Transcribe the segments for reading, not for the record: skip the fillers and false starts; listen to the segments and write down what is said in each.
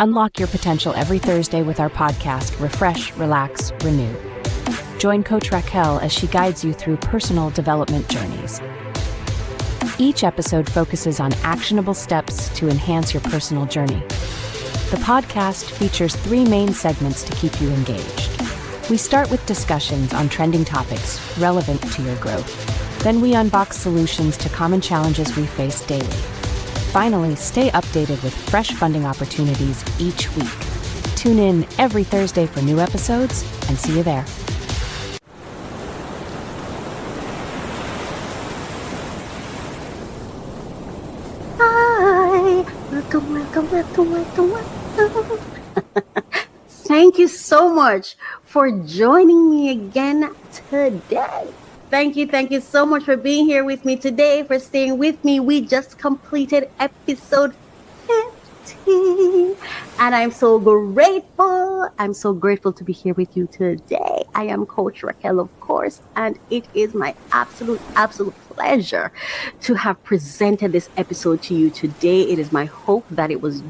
Unlock your potential every Thursday with our podcast, Refresh, Relax, Renew. Join Coach Racquel as she guides you through personal development journeys. Each episode focuses on actionable steps to enhance your personal journey. The podcast features 3 main segments to keep you engaged. We start with discussions on trending topics relevant to your growth. Then we unbox solutions to common challenges we face daily. Finally, stay updated with fresh funding opportunities each week. Tune in every Thursday for new episodes, and see you there. Hi, welcome. Thank you so much for joining me again today. Thank you so much for being here with me today, for staying with me. We just completed episode 15, and I'm so grateful. I'm so grateful to be here with you today. I am Coach Racquel, of course, and it is my absolute pleasure to have presented this episode to you today. It is my hope that it was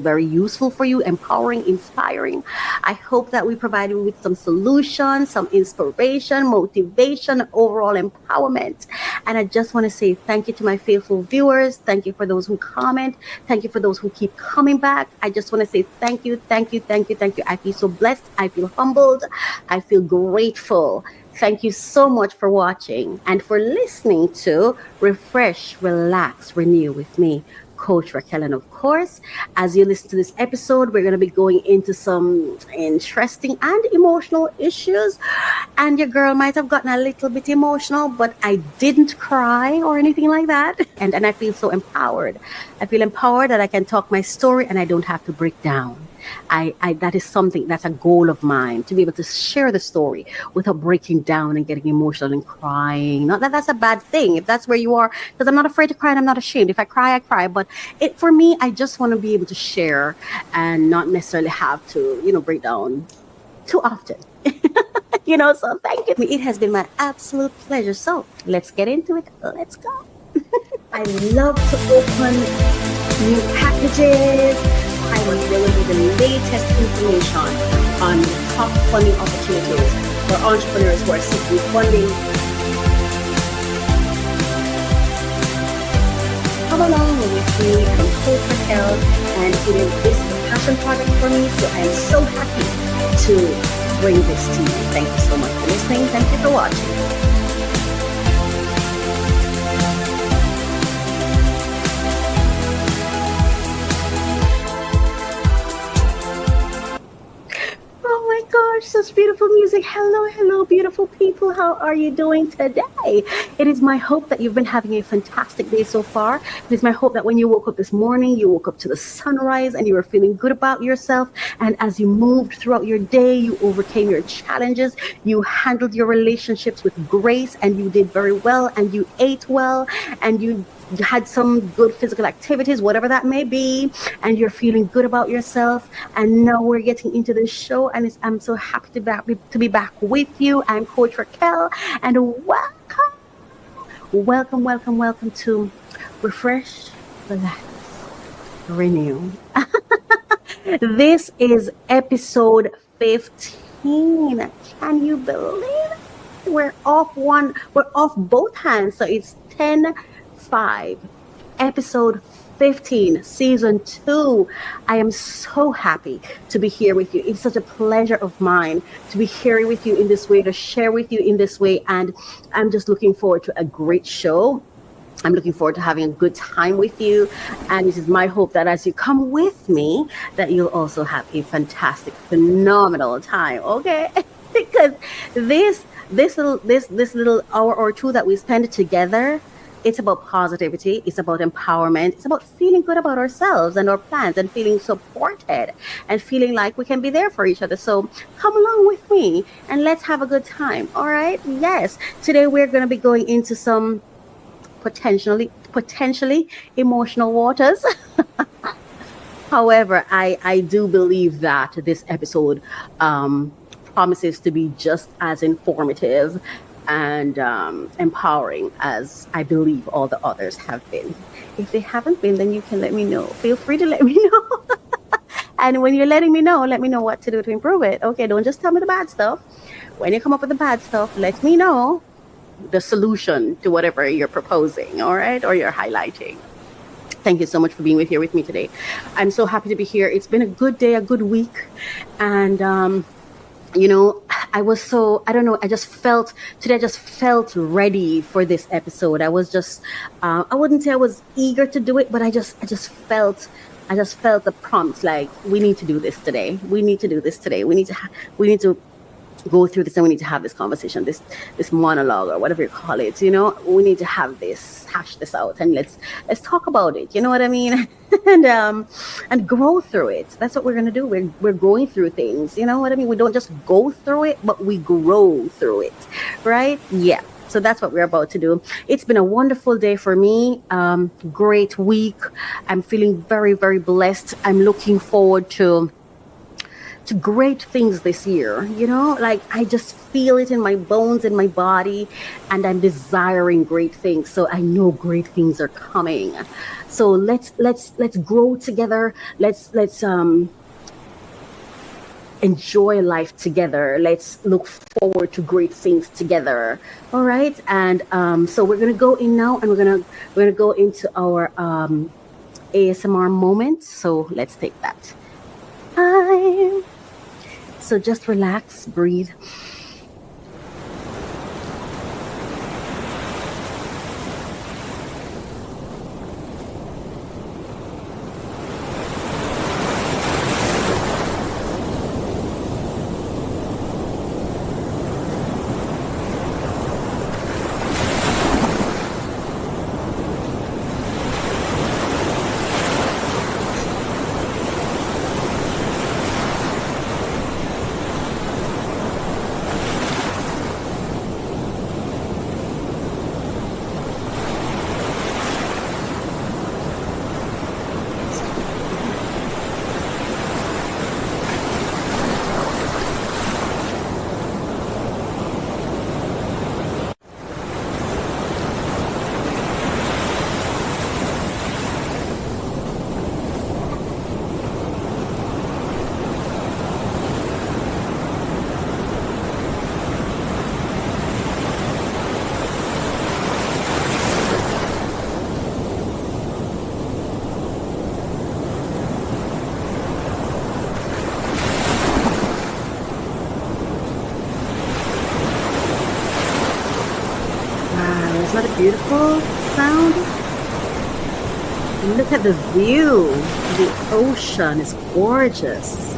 very useful for you, empowering, inspiring. I hope that we provided you with some solutions, some inspiration, motivation, overall empowerment. And I just want to say thank you to my faithful viewers. Thank you for those who comment. Thank you for those who keep coming back. I just want to say thank you. I feel so blessed. I feel humbled. I feel grateful. Thank you so much for watching and for listening to Refresh, Relax, Renew with me, Coach Racquel. And of course, as you listen to this episode, we're going to be going into some interesting and emotional issues. And your girl might have gotten a little bit emotional, but I didn't cry or anything like that. And I feel so empowered. I feel empowered that I can talk my story and I don't have to break down. That is something that's a goal of mine, to be able to share the story without breaking down and getting emotional and crying. Not that that's a bad thing, if that's where you are, because I'm not afraid to cry and I'm not ashamed. If I cry, I cry. But for me, I just want to be able to share and not necessarily have to, break down too often. So thank you. It has been my absolute pleasure. So let's get into it. Let's go. I love to open new packages. I will bring you the latest information on top funding opportunities for entrepreneurs who are seeking funding. Come along with me. I'm Coach Racquel, and this is a passion project for me, so I'm so happy to bring this to you. Thank you so much for listening. Thank you for watching. Such beautiful music. Hello, beautiful people. How are you doing today? It is my hope that you've been having a fantastic day so far. It is my hope that when you woke up this morning, you woke up to the sunrise and you were feeling good about yourself. And as you moved throughout your day, you overcame your challenges. You handled your relationships with grace, and you did very well, and you ate well, and you had some good physical activities, whatever that may be, and you're feeling good about yourself. And now we're getting into the show, and I'm so happy to be back with you. I'm Coach Racquel, and welcome to Refresh, Relax, Renew. This is episode 15. Can you believe it? We're off both hands, so it's 10-5, episode 15, season 2. I am so happy to be here with you. It's such a pleasure of mine to be here with you in this way, to share with you in this way, and I'm just looking forward to a great show. I'm looking forward to having a good time with you, and it is my hope that as you come with me, that you'll also have a fantastic, phenomenal time. Okay, because this little hour or two that we spend together, it's about positivity, it's about empowerment, it's about feeling good about ourselves and our plans, and feeling supported and feeling like we can be there for each other. So come along with me and let's have a good time. All right. Yes. Today we're going to be going into some potentially emotional waters. However, I do believe that this episode promises to be just as informative and empowering as I believe all the others have been. If they haven't been, then you can let me know. Feel free to let me know. And when you're letting me know, let me know what to do to improve it. Okay, don't just tell me the bad stuff. When you come up with the bad stuff, let me know the solution to whatever you're proposing, all right, or you're highlighting. Thank you so much for being here with me today. I'm so happy to be here. It's been a good day, a good week. And, I don't know, I just felt ready for this episode. I was just, I wouldn't say I was eager to do it, but I just felt the prompt, like, we need to do this today. We need to do this today. We need to go through this, and we need to have this conversation, this monologue, or whatever you call it. We need to have this, hash this out, and let's talk about it. You know what I mean? and grow through it. That's what we're gonna do. We're going through things. You know what I mean? We don't just go through it, but we grow through it, right? Yeah. So that's what we're about to do. It's been a wonderful day for me. Great week. I'm feeling very, very blessed. I'm looking forward to great things this year. Like, I just feel it in my bones, in my body, and I'm desiring great things. So I know great things are coming. So let's grow together. Let's enjoy life together. Let's look forward to great things together. All right. And so we're gonna go in now, and we're gonna go into our ASMR moment. So let's take that time. So just relax, breathe. Isn't that a beautiful sound? Look at the view. The ocean is gorgeous.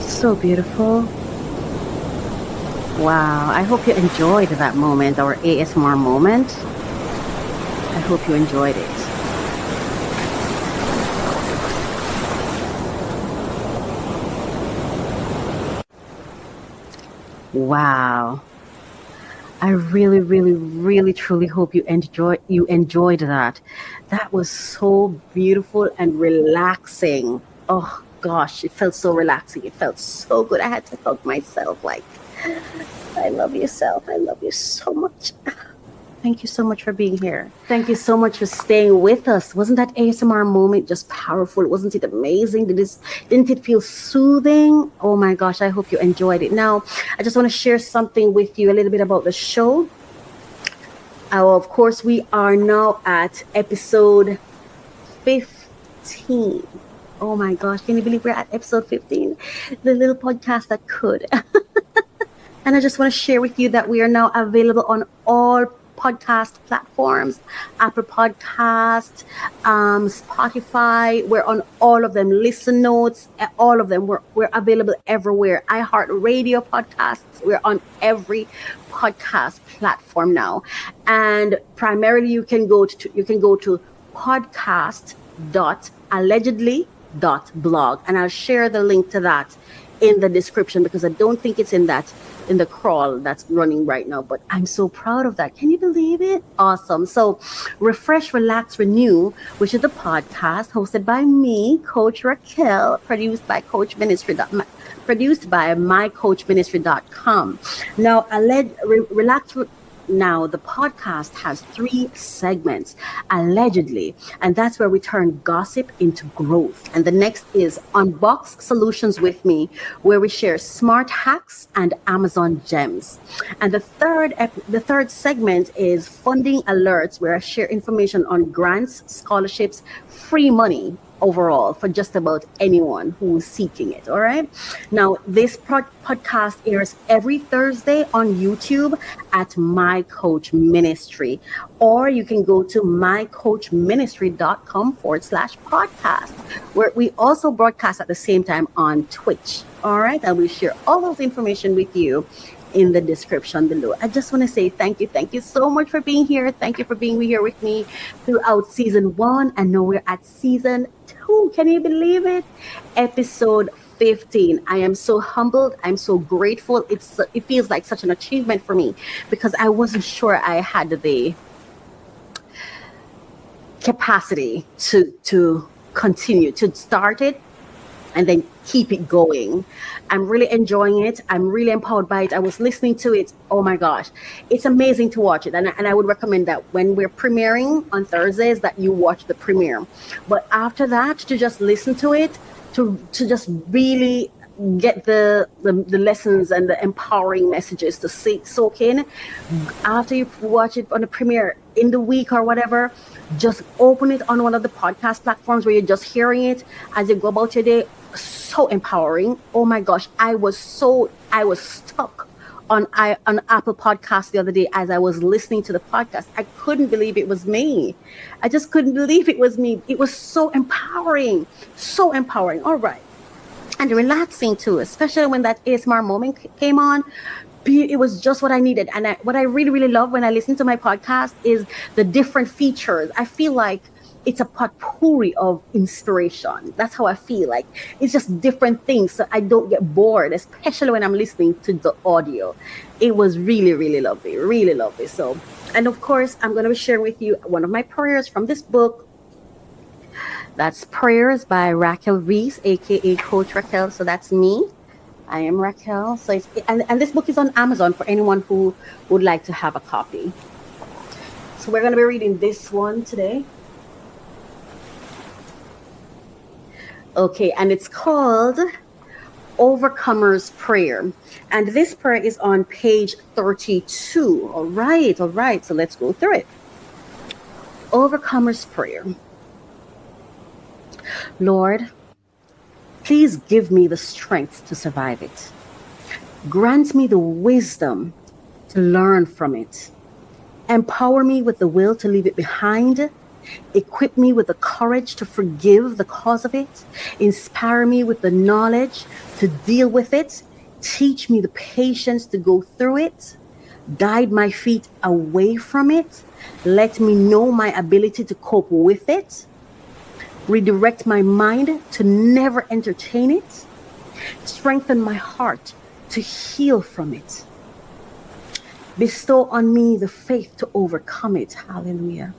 So beautiful. Wow, I hope you enjoyed that moment, our ASMR moment. I hope you enjoyed it. Wow. I really, really, really, truly hope you enjoyed that. That was so beautiful and relaxing. Oh gosh, it felt so relaxing. It felt so good. I had to hug myself, like, I love you, self. I love you so much. Thank you so much for being here. Thank you so much for staying with us. Wasn't that ASMR moment just powerful? Wasn't it amazing? Didn't it feel soothing? Oh my gosh, I hope you enjoyed it. Now, I just want to share something with you, a little bit about the show. Of course, we are now at episode 15. Oh my gosh, can you believe we're at episode 15? The little podcast that could. And I just want to share with you that we are now available on all podcast platforms, Apple Podcast, Spotify. We're on all of them. Listen Notes, all of them. We're available everywhere. iHeartRadio podcasts. We're on every podcast platform now. And primarily you can go to podcast.allegedly.blog, and I'll share the link to that in the description, because I don't think it's in the crawl that's running right now, but I'm so proud of that. Can you believe it? Awesome. So Refresh, Relax, Renew, which is the podcast hosted by me, Coach Racquel, produced by mycoachministry.com. Now, Relax Now, the podcast has 3 segments, allegedly, and that's where we turn gossip into growth. And the next is Unbox Solutions With Me, where we share smart hacks and Amazon gems. And the third segment is Funding Alerts, where I share information on grants, scholarships, free money overall for just about anyone who's seeking it. All right. Now, this podcast airs every Thursday on YouTube at My Coach Ministry, or you can go to mycoachministry.com/podcast, where we also broadcast at the same time on Twitch. All right. And we share all those information with you in the description below. I just want to say thank you. Thank you so much for being here. Thank you for being here with me throughout season 1. And now we're at season 2. Can you believe it? Episode 15. I am so humbled. I'm so grateful. It feels like such an achievement for me, because I wasn't sure I had the capacity to continue to start it and then keep it going. I'm really enjoying it. I'm really empowered by it. I was listening to it. Oh my gosh. It's amazing to watch it. And I would recommend that when we're premiering on Thursdays that you watch the premiere. But after that, to just listen to it, to just really get the lessons and the empowering messages to soak in. After you watch it on the premiere in the week or whatever, just open it on one of the podcast platforms where you're just hearing it as you go about your day. So empowering. Oh my gosh. I was stuck on Apple Podcast the other day as I was listening to the podcast. I couldn't believe it was me. I just couldn't believe it was me. It was so empowering. So empowering. All right. And relaxing too, especially when that ASMR moment came on. It was just what I needed. And what I really, really love when I listen to my podcast is the different features. I feel like it's a potpourri of inspiration. That's how I feel like. It's just different things, so I don't get bored, especially when I'm listening to the audio. It was really, really lovely, really lovely. So, and of course, I'm going to be sharing with you one of my prayers from this book. That's Prayers by Racquel Reese, aka Coach Racquel. So that's me. I am Racquel. So and this book is on Amazon for anyone who would like to have a copy. So we're going to be reading this one today. Okay, and it's called Overcomer's Prayer. And this prayer is on page 32. All right. So let's go through it. Overcomer's Prayer. Lord, please give me the strength to survive it. Grant me the wisdom to learn from it. Empower me with the will to leave it behind. Equip me with the courage to forgive the cause of it. Inspire me with the knowledge to deal with it. Teach me the patience to go through it. Guide my feet away from it. Let me know my ability to cope with it. Redirect my mind to never entertain it. Strengthen my heart to heal from it. Bestow on me the faith to overcome it. Hallelujah.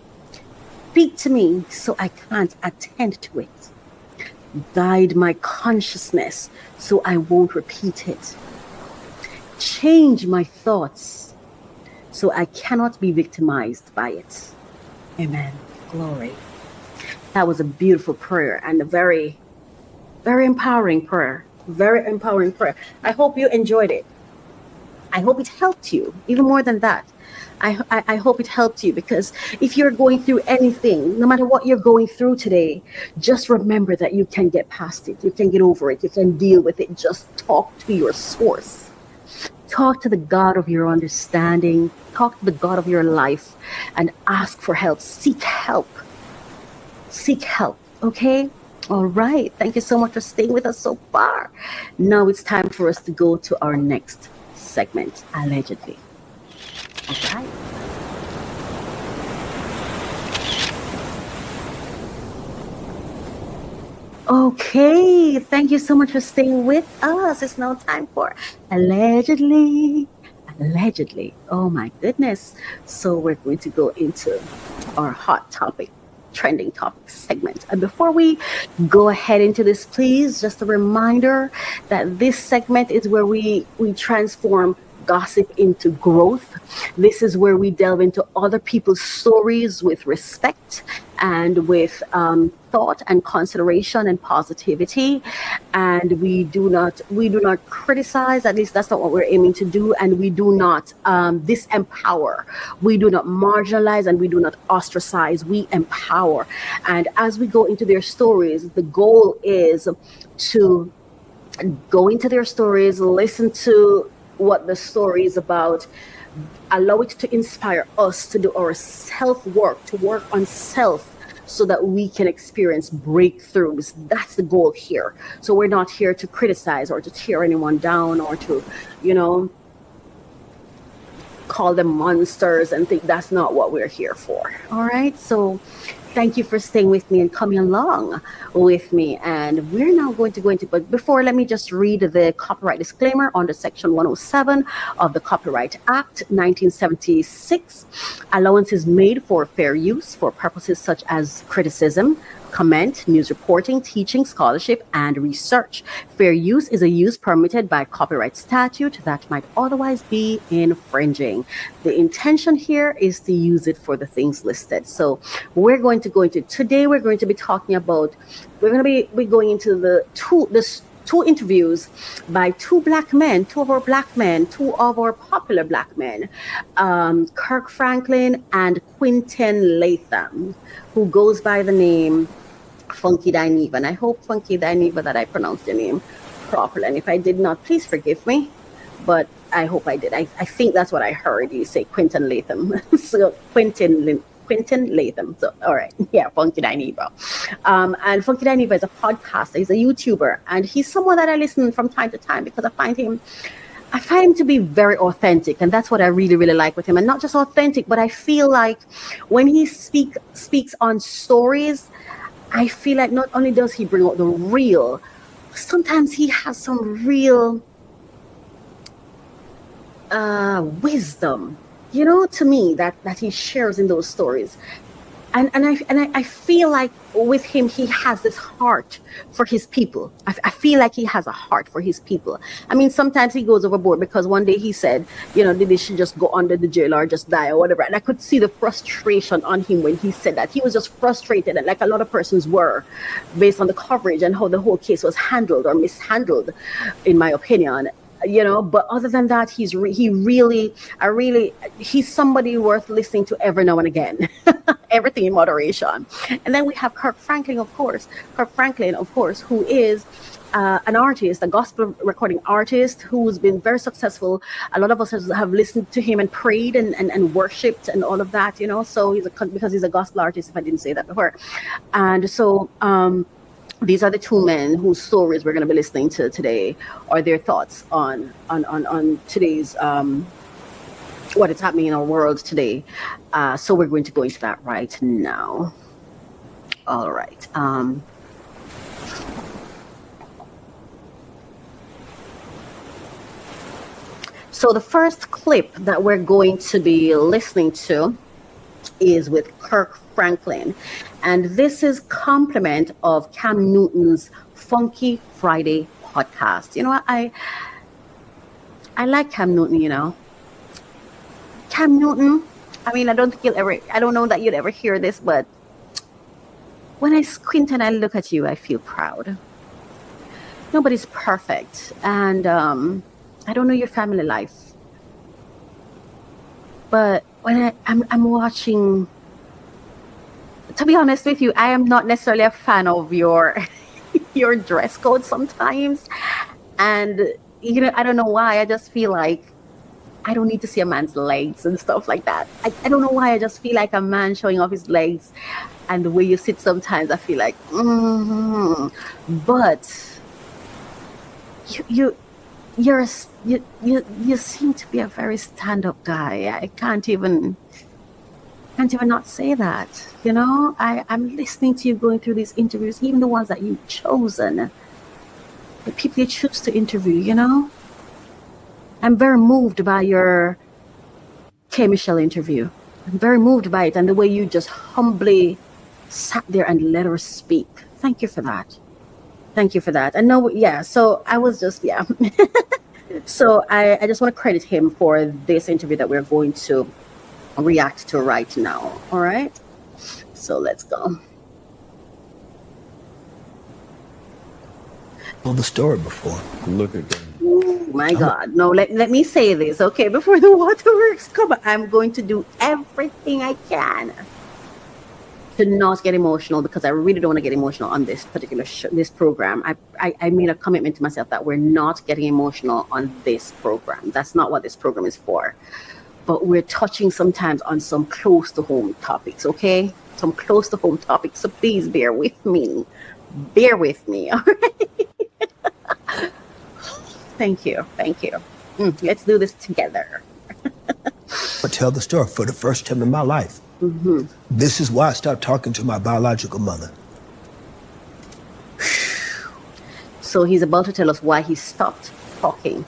Speak to me so I can't attend to it. Guide my consciousness so I won't repeat it. Change my thoughts so I cannot be victimized by it. Amen. Glory. That was a beautiful prayer and a very, very empowering prayer. Very empowering prayer. I hope you enjoyed it. I hope it helped you. Even more than that, I hope it helped you, because if you're going through anything, no matter what you're going through today, just remember that you can get past it. You can get over it. You can deal with it. Just talk to your source. Talk to the God of your understanding. Talk to the God of your life and ask for help. Seek help. Seek help. Okay? All right. Thank you so much for staying with us so far. Now it's time for us to go to our next segment, allegedly. All right. Okay, thank you so much for staying with us. It's now time for allegedly. Allegedly. Oh my goodness. So we're going to go into our hot topic, trending topic segment. And before we go ahead into this, please, just a reminder that this segment is where we transform gossip into growth. This is where we delve into other people's stories with respect and with thought and consideration and positivity. And we do not criticize. At least that's not what we're aiming to do. And we do not disempower. We do not marginalize, and we do not ostracize. We empower. And as we go into their stories, the goal is to go into their stories, listen to what the story is about, allow it to inspire us to do our self-work, to work on self, so that we can experience breakthroughs. That's the goal here. So we're not here to criticize or to tear anyone down or to, call them monsters and think. That's not what we're here for. All right. So thank you for staying with me and coming along with me. And we're now going to go into, but before, let me just read the copyright disclaimer under Section 107 of the Copyright Act 1976. Allowance is made for fair use for purposes such as criticism, comment, news reporting, teaching, scholarship, and research. Fair use is a use permitted by copyright statute that might otherwise be infringing. The intention here is to use it for the things listed. So we're going to go into, today we're going to be talking about, we're going to be going into the two interviews by two of our popular black men, Kirk Franklin and Quentin Latham, who goes by the name Funky Dineva. And I hope, Funky Dineva, that I pronounced your name properly. And if I did not, please forgive me. But I hope I did. I think that's what I heard you say, Quentin Latham. So Quentin Latham. So, all right. Yeah, Funky Dineva. And Funky Dineva is a podcaster. He's a YouTuber. And he's someone that I listen from time to time because I find him to be very authentic. And that's what I really, really like with him. And not just authentic, but I feel like when he speaks on stories, I feel like not only does he bring out the real, sometimes he has some real wisdom, to me, that he shares in those stories. And I feel like with him, he has this heart for his people. I feel like he has a heart for his people. I mean, sometimes he goes overboard because one day he said, they should just go under the jail or just die or whatever. And I could see the frustration on him when he said that. He was just frustrated, and like a lot of persons were, based on the coverage and how the whole case was handled or mishandled, in my opinion. But other than that, he's somebody worth listening to every now and again. Everything in moderation. And then we have Kirk Franklin, of course, who is an artist, a gospel recording artist who's been very successful. A lot of us have listened to him and prayed and worshipped and all of that, so because he's a gospel artist, if I didn't say that before. And so these are the two men whose stories we're going to be listening to today, or their thoughts on today's what is happening in our world today. So we're going to go into that right now. All right. So the first clip that we're going to be listening to is with Kirk Franklin. And this is compliment of Cam Newton's Funky Friday podcast. I like Cam Newton, Cam Newton, I mean, I don't know that you'd ever hear this, but when I squint and I look at you, I feel proud. Nobody's perfect. And I don't know your family life. But when I'm watching, to be honest with you, I am not necessarily a fan of your dress code sometimes. And, I don't know why. I just feel like I don't need to see a man's legs and stuff like that. I don't know why. I just feel like a man showing off his legs, and the way you sit sometimes, I feel like, but you seem to be a very stand-up guy. I can't even not say that. I'm listening to you going through these interviews, even the ones that you've chosen, the people you choose to interview. I'm very moved by your K. Michelle interview. I'm very moved by it, and the way you just humbly sat there and let her speak. Thank you for that. Thank you for that. And no, yeah, so I was just, yeah. So I just want to credit him for this interview that we're going to react to right now. All right? So let's go. Told the story before. Look at that. Oh my God. No, let me say this, okay? Before the waterworks come, I'm going to do everything I can to not get emotional, because I really don't want to get emotional on this particular this program. I made a commitment to myself that we're not getting emotional on this program. That's not what this program is for. But we're touching sometimes on some close to home topics, okay? Some close to home topics. So please bear with me. Bear with me, all right? Thank you. Let's do this together. I tell the story for the first time in my life. Mm-hmm. This is why I stopped talking to my biological mother. So he's about to tell us why he stopped talking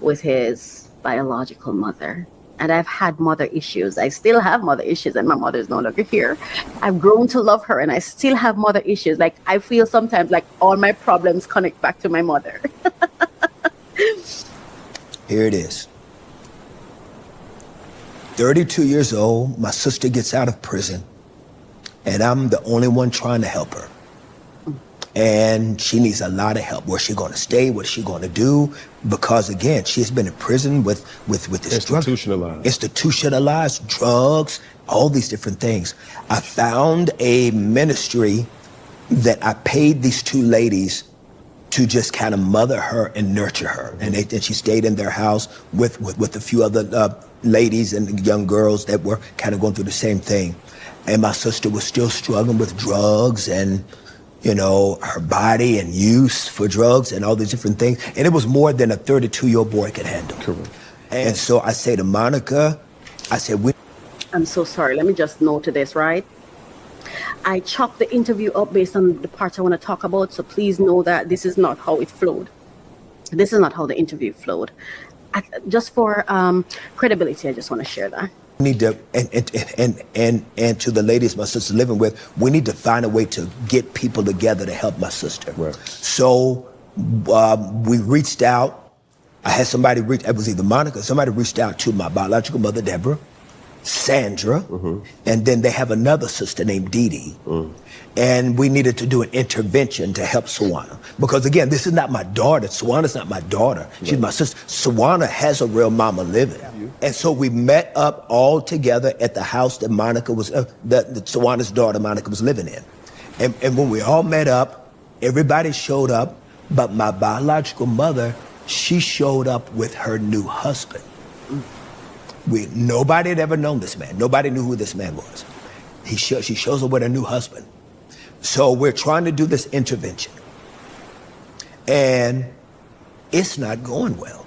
with his biological mother. And I've had mother issues. I still have mother issues, and my mother is no longer here. I've grown to love her, and I still have mother issues. Like, I feel sometimes like all my problems connect back to my mother. Here it is. 32 years old, my sister gets out of prison, and I'm the only one trying to help her. And she needs a lot of help. Where's she going to stay? What's she going to do? Because again, she has been in prison with this institutionalized drugs, all these different things. I found a ministry that I paid these two ladies to just kind of mother her and nurture her. And she stayed in their house with a few other ladies and young girls that were kind of going through the same thing. And my sister was still struggling with drugs and, her body and use for drugs and all these different things. And it was more than a 32-year-old boy could handle. Correct. And so I say to Monica, I'm so sorry. Let me just note to this, right? I chopped the interview up based on the parts I want to talk about. So please know that this is not how it flowed. This is not how the interview flowed. Just for credibility, I just want to share that. We need to, and to the ladies my sister's living with, we need to find a way to get people together to help my sister. Right. So we reached out. I had somebody it was either Monica, somebody reached out to my biological mother, Deborah, Sandra, and then they have another sister named Dee Dee. And we needed to do an intervention to help Sawana. Because again, this is not my daughter. Sawana's not my daughter. Right. She's my sister. Sawana has a real mama living. And so we met up all together at the house that Monica was, that Sawana's daughter, Monica, was living in. And when we all met up, everybody showed up, but my biological mother, she showed up with her new husband. Nobody had ever known this man. Nobody knew who this man was. She shows up with her new husband. So we're trying to do this intervention. And it's not going well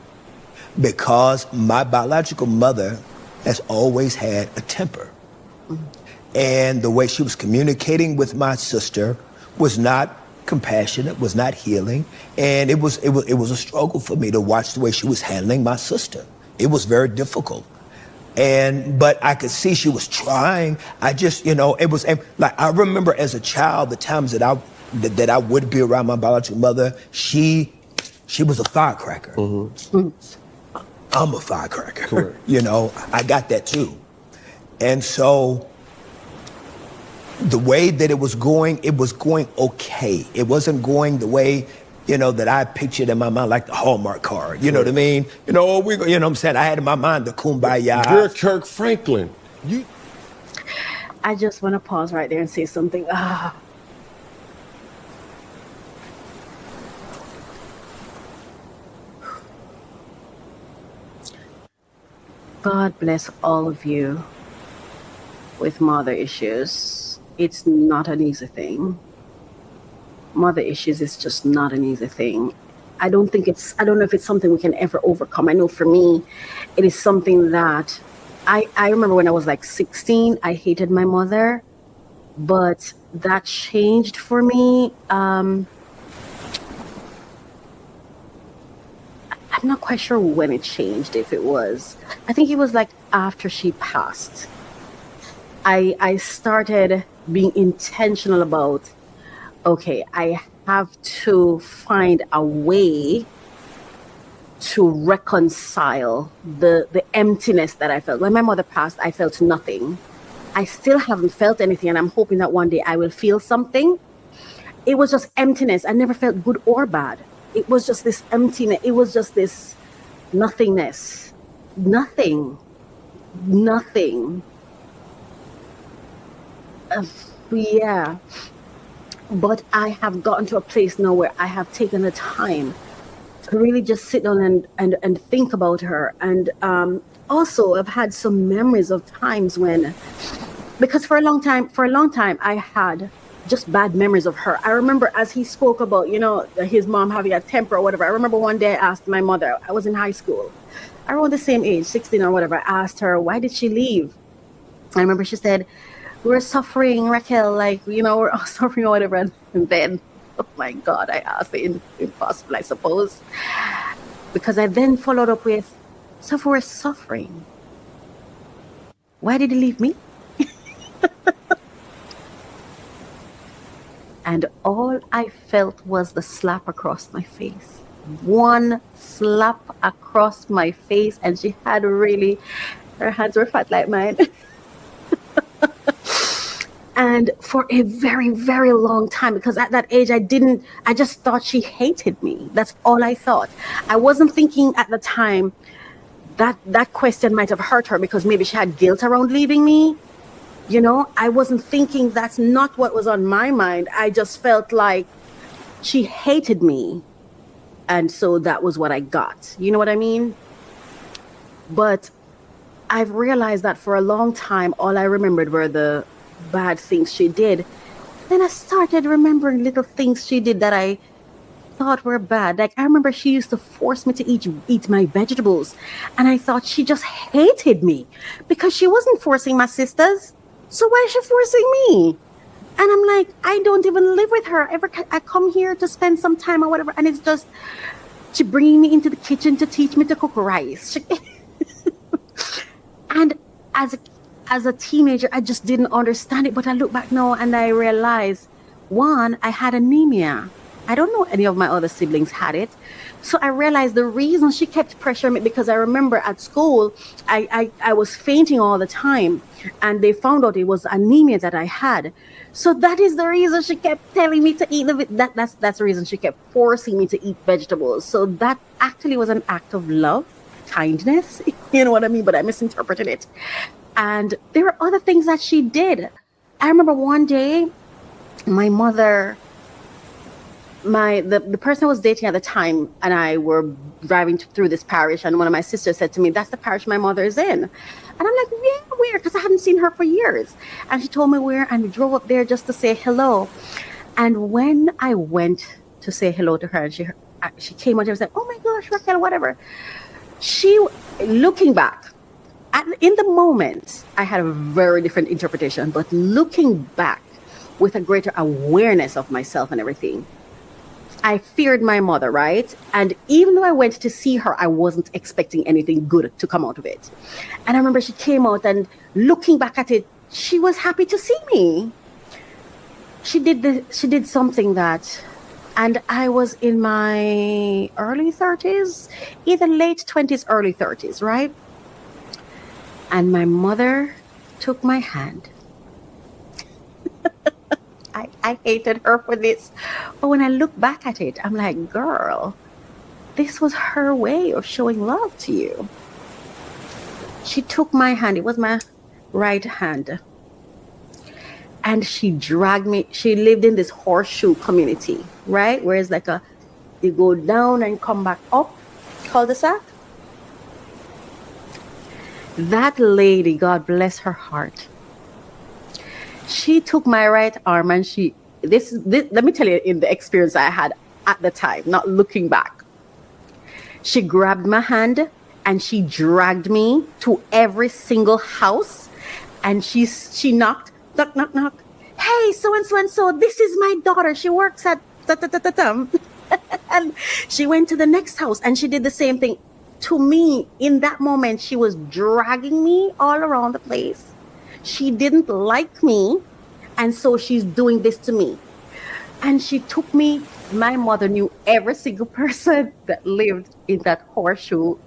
because my biological mother has always had a temper. And the way she was communicating with my sister was not compassionate, was not healing. And it was a struggle for me to watch the way she was handling my sister. It was very difficult. But I could see she was trying. I just, it was like, I remember as a child, the times that I would be around my biological mother, she was a firecracker. I'm a firecracker. Correct. I got that too. And so the way that it was going okay. It wasn't going the way that I pictured in my mind, like the Hallmark card. You know what I mean? You know what I'm saying? I had in my mind the kumbaya. You're Kirk Franklin. I just want to pause right there and say something. God bless all of you with mother issues. It's not an easy thing. Mother issues is just not an easy thing. I don't know if it's something we can ever overcome. I know for me, it is something that I remember when I was like 16, I hated my mother, but that changed for me. I'm not quite sure when it changed, if it was. I think it was like after she passed. I started being intentional about, okay, I have to find a way to reconcile the emptiness that I felt. When my mother passed, I felt nothing. I still haven't felt anything, and I'm hoping that one day I will feel something. It was just emptiness. I never felt good or bad. It was just this emptiness. It was just this nothingness. Nothing. Yeah. But I have gotten to a place now where I have taken the time to really just sit down and think about her. And also I've had some memories of times when, because for a long time I had just bad memories of her. I remember as he spoke about, his mom having a temper or whatever. I remember one day I asked my mother, I was in high school, around the same age, 16 or whatever. I asked her, why did she leave? I remember she said, we're suffering, Racquel, we're all suffering or whatever. And then, oh my God, I asked the impossible, I suppose. Because I then followed up with, so if we're suffering, why did he leave me? And all I felt was the slap across my face. One slap across my face, and she had really, her hands were fat like mine. And for a very, very long time, because at that age, I just thought she hated me. That's all I thought. I wasn't thinking at the time that question might have hurt her because maybe she had guilt around leaving me. I wasn't thinking, that's not what was on my mind. I just felt like she hated me. And so that was what I got. You know what I mean? But I've realized that for a long time, all I remembered were the bad things she did. Then I started remembering little things she did that I thought were bad. Like I remember she used to force me to eat my vegetables. And I thought she just hated me because she wasn't forcing my sisters. So why is she forcing me? And I'm like, I don't even live with her. I come here to spend some time or whatever. And it's just, she bringing me into the kitchen to teach me to cook rice. And as a teenager, I just didn't understand it. But I look back now and I realize, one, I had anemia. I don't know any of my other siblings had it. So I realized the reason she kept pressuring me, because I remember at school, I was fainting all the time. And they found out it was anemia that I had. So that is the reason she kept telling me to eat that's the reason she kept forcing me to eat vegetables. So that actually was an act of love, kindness. You know what I mean? But I misinterpreted it. And there were other things that she did. I remember one day, my mother, the person I was dating at the time and I were driving through this parish, and one of my sisters said to me, that's the parish my mother is in. And I'm like, yeah, where? Because I hadn't seen her for years. And she told me where, and we drove up there just to say hello. And when I went to say hello to her, and she came out and was like, oh my gosh, Racquel, whatever. Looking back, in the moment, I had a very different interpretation, but looking back with a greater awareness of myself and everything, I feared my mother, right? And even though I went to see her, I wasn't expecting anything good to come out of it. And I remember she came out, and looking back at it, she was happy to see me. She did something that, and I was in my early 30s, either late 20s, early 30s, right? And my mother took my hand. I hated her for this. But when I look back at it, I'm like, girl, this was her way of showing love to you. She took my hand. It was my right hand. And she dragged me. She lived in this horseshoe community, right? Where it's like you go down and come back up, cul-de-sac. That lady, God bless her heart, she took my right arm and this, let me tell you, in the experience I had at the time, not looking back, she grabbed my hand and she dragged me to every single house, and she knocked, knock, knock, knock. Hey, so and so and so, this is my daughter. She works at da, da, da, da, da. And she went to the next house and she did the same thing to me. In that moment, she was dragging me all around the place. She didn't like me, and so she's doing this to me. And she took me. My mother knew every single person that lived in that horseshoe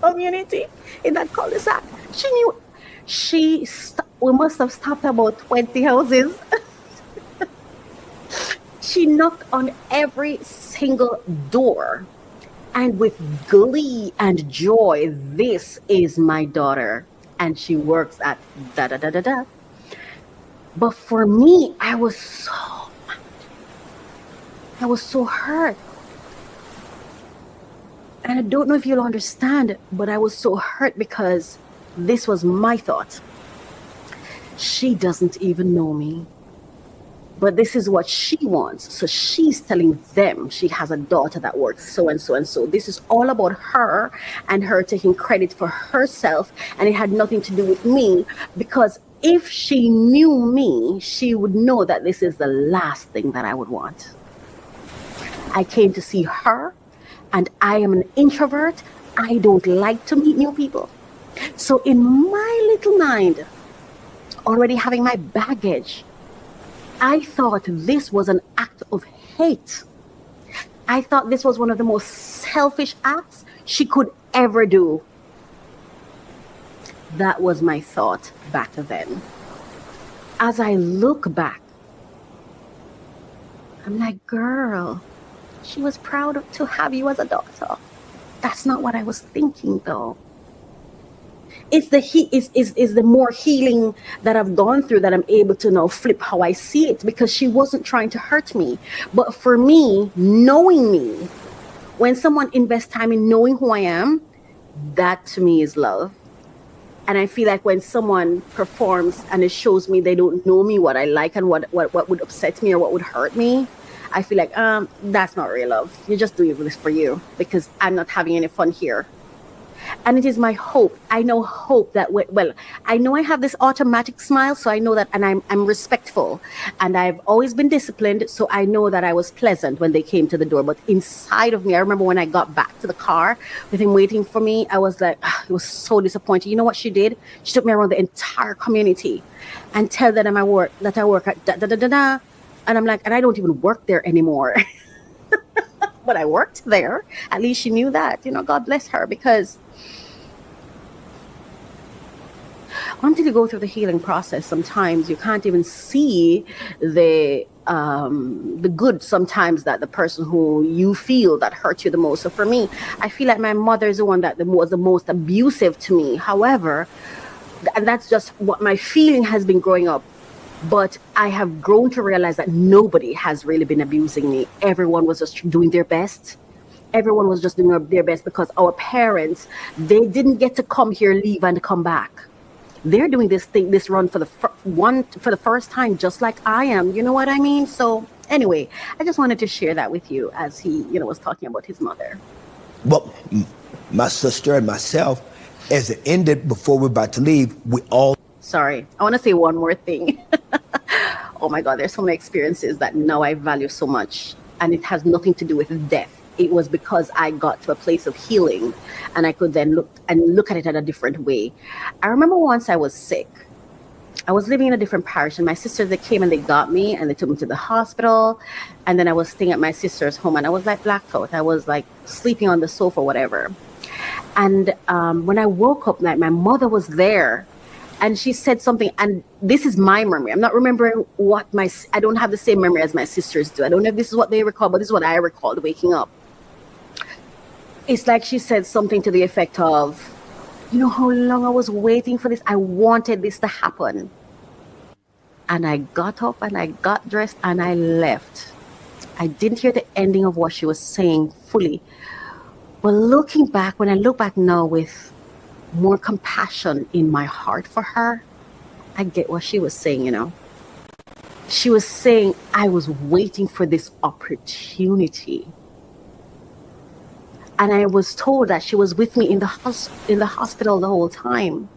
community, in that cul-de-sac. She knew. We must have stopped about 20 houses. She knocked on every single door, and with glee and joy, this is my daughter, and she works at da da da da da. But for me, I was so hurt. And I don't know if you'll understand, but I was so hurt because this was my thought. She doesn't even know me, but this is what she wants. So she's telling them she has a daughter that works so and so and so. This is all about her and her taking credit for herself, and it had nothing to do with me, because if she knew me, she would know that this is the last thing that I would want. I came to see her, and I am an introvert. I don't like to meet new people. So in my little mind, already having my baggage, I thought this was an act of hate. I thought this was one of the most selfish acts she could ever do. That was my thought back then. As I look back, I'm like, girl, she was proud to have you as a daughter. That's not what I was thinking, though. It's the more healing that I've gone through that I'm able to now flip how I see it, because she wasn't trying to hurt me. But for me, knowing me, when someone invests time in knowing who I am, that to me is love. And I feel like when someone performs and it shows me they don't know me, what I like and what would upset me or what would hurt me, I feel like, that's not real love. You're just doing this for you because I'm not having any fun here. And it is my hope. I know hope that, I know I have this automatic smile, so I know that, and I'm respectful, and I've always been disciplined, so I know that I was pleasant when they came to the door. But inside of me, I remember when I got back to the car with him waiting for me, I was like, it was so disappointed. You know what she did? She took me around the entire community and tell them that I work at da da da da da, and I'm like, and I don't even work there anymore. But I worked there. At least she knew that. God bless her, because until you go through the healing process, sometimes you can't even see the good sometimes that the person who you feel that hurt you the most. So for me, I feel like my mother is the one that was the most abusive to me. However, and that's just what my feeling has been growing up. But I have grown to realize that nobody has really been abusing me. Everyone was just doing their best. Everyone was just doing their best because our parents, they didn't get to come here, leave, and come back. They're doing this run for the first time, just like I am. You know what I mean? So anyway, I just wanted to share that with you as he, was talking about his mother. Well, my sister and myself, as it ended before we're about to leave, we all... Sorry, I want to say one more thing. Oh my God, there's so many experiences that now I value so much, and it has nothing to do with death. It was because I got to a place of healing, and I could then look at it in a different way. I remember once I was sick. I was living in a different parish, and my sisters, they came and they got me and they took me to the hospital. And then I was staying at my sister's home, and I was like blacked out. I was like sleeping on the sofa, whatever. And when I woke up, like, my mother was there. And she said something, and this is my memory. I'm not remembering I don't have the same memory as my sisters do. I don't know if this is what they recall, but this is what I recalled waking up. It's like she said something to the effect of, you know how long I was waiting for this? I wanted this to happen. And I got up and I got dressed and I left. I didn't hear the ending of what she was saying fully. But looking back, when I look back now with more compassion in my heart for her. I get what she was saying, She was saying I was waiting for this opportunity. And I was told that she was with me in the hospital the whole time.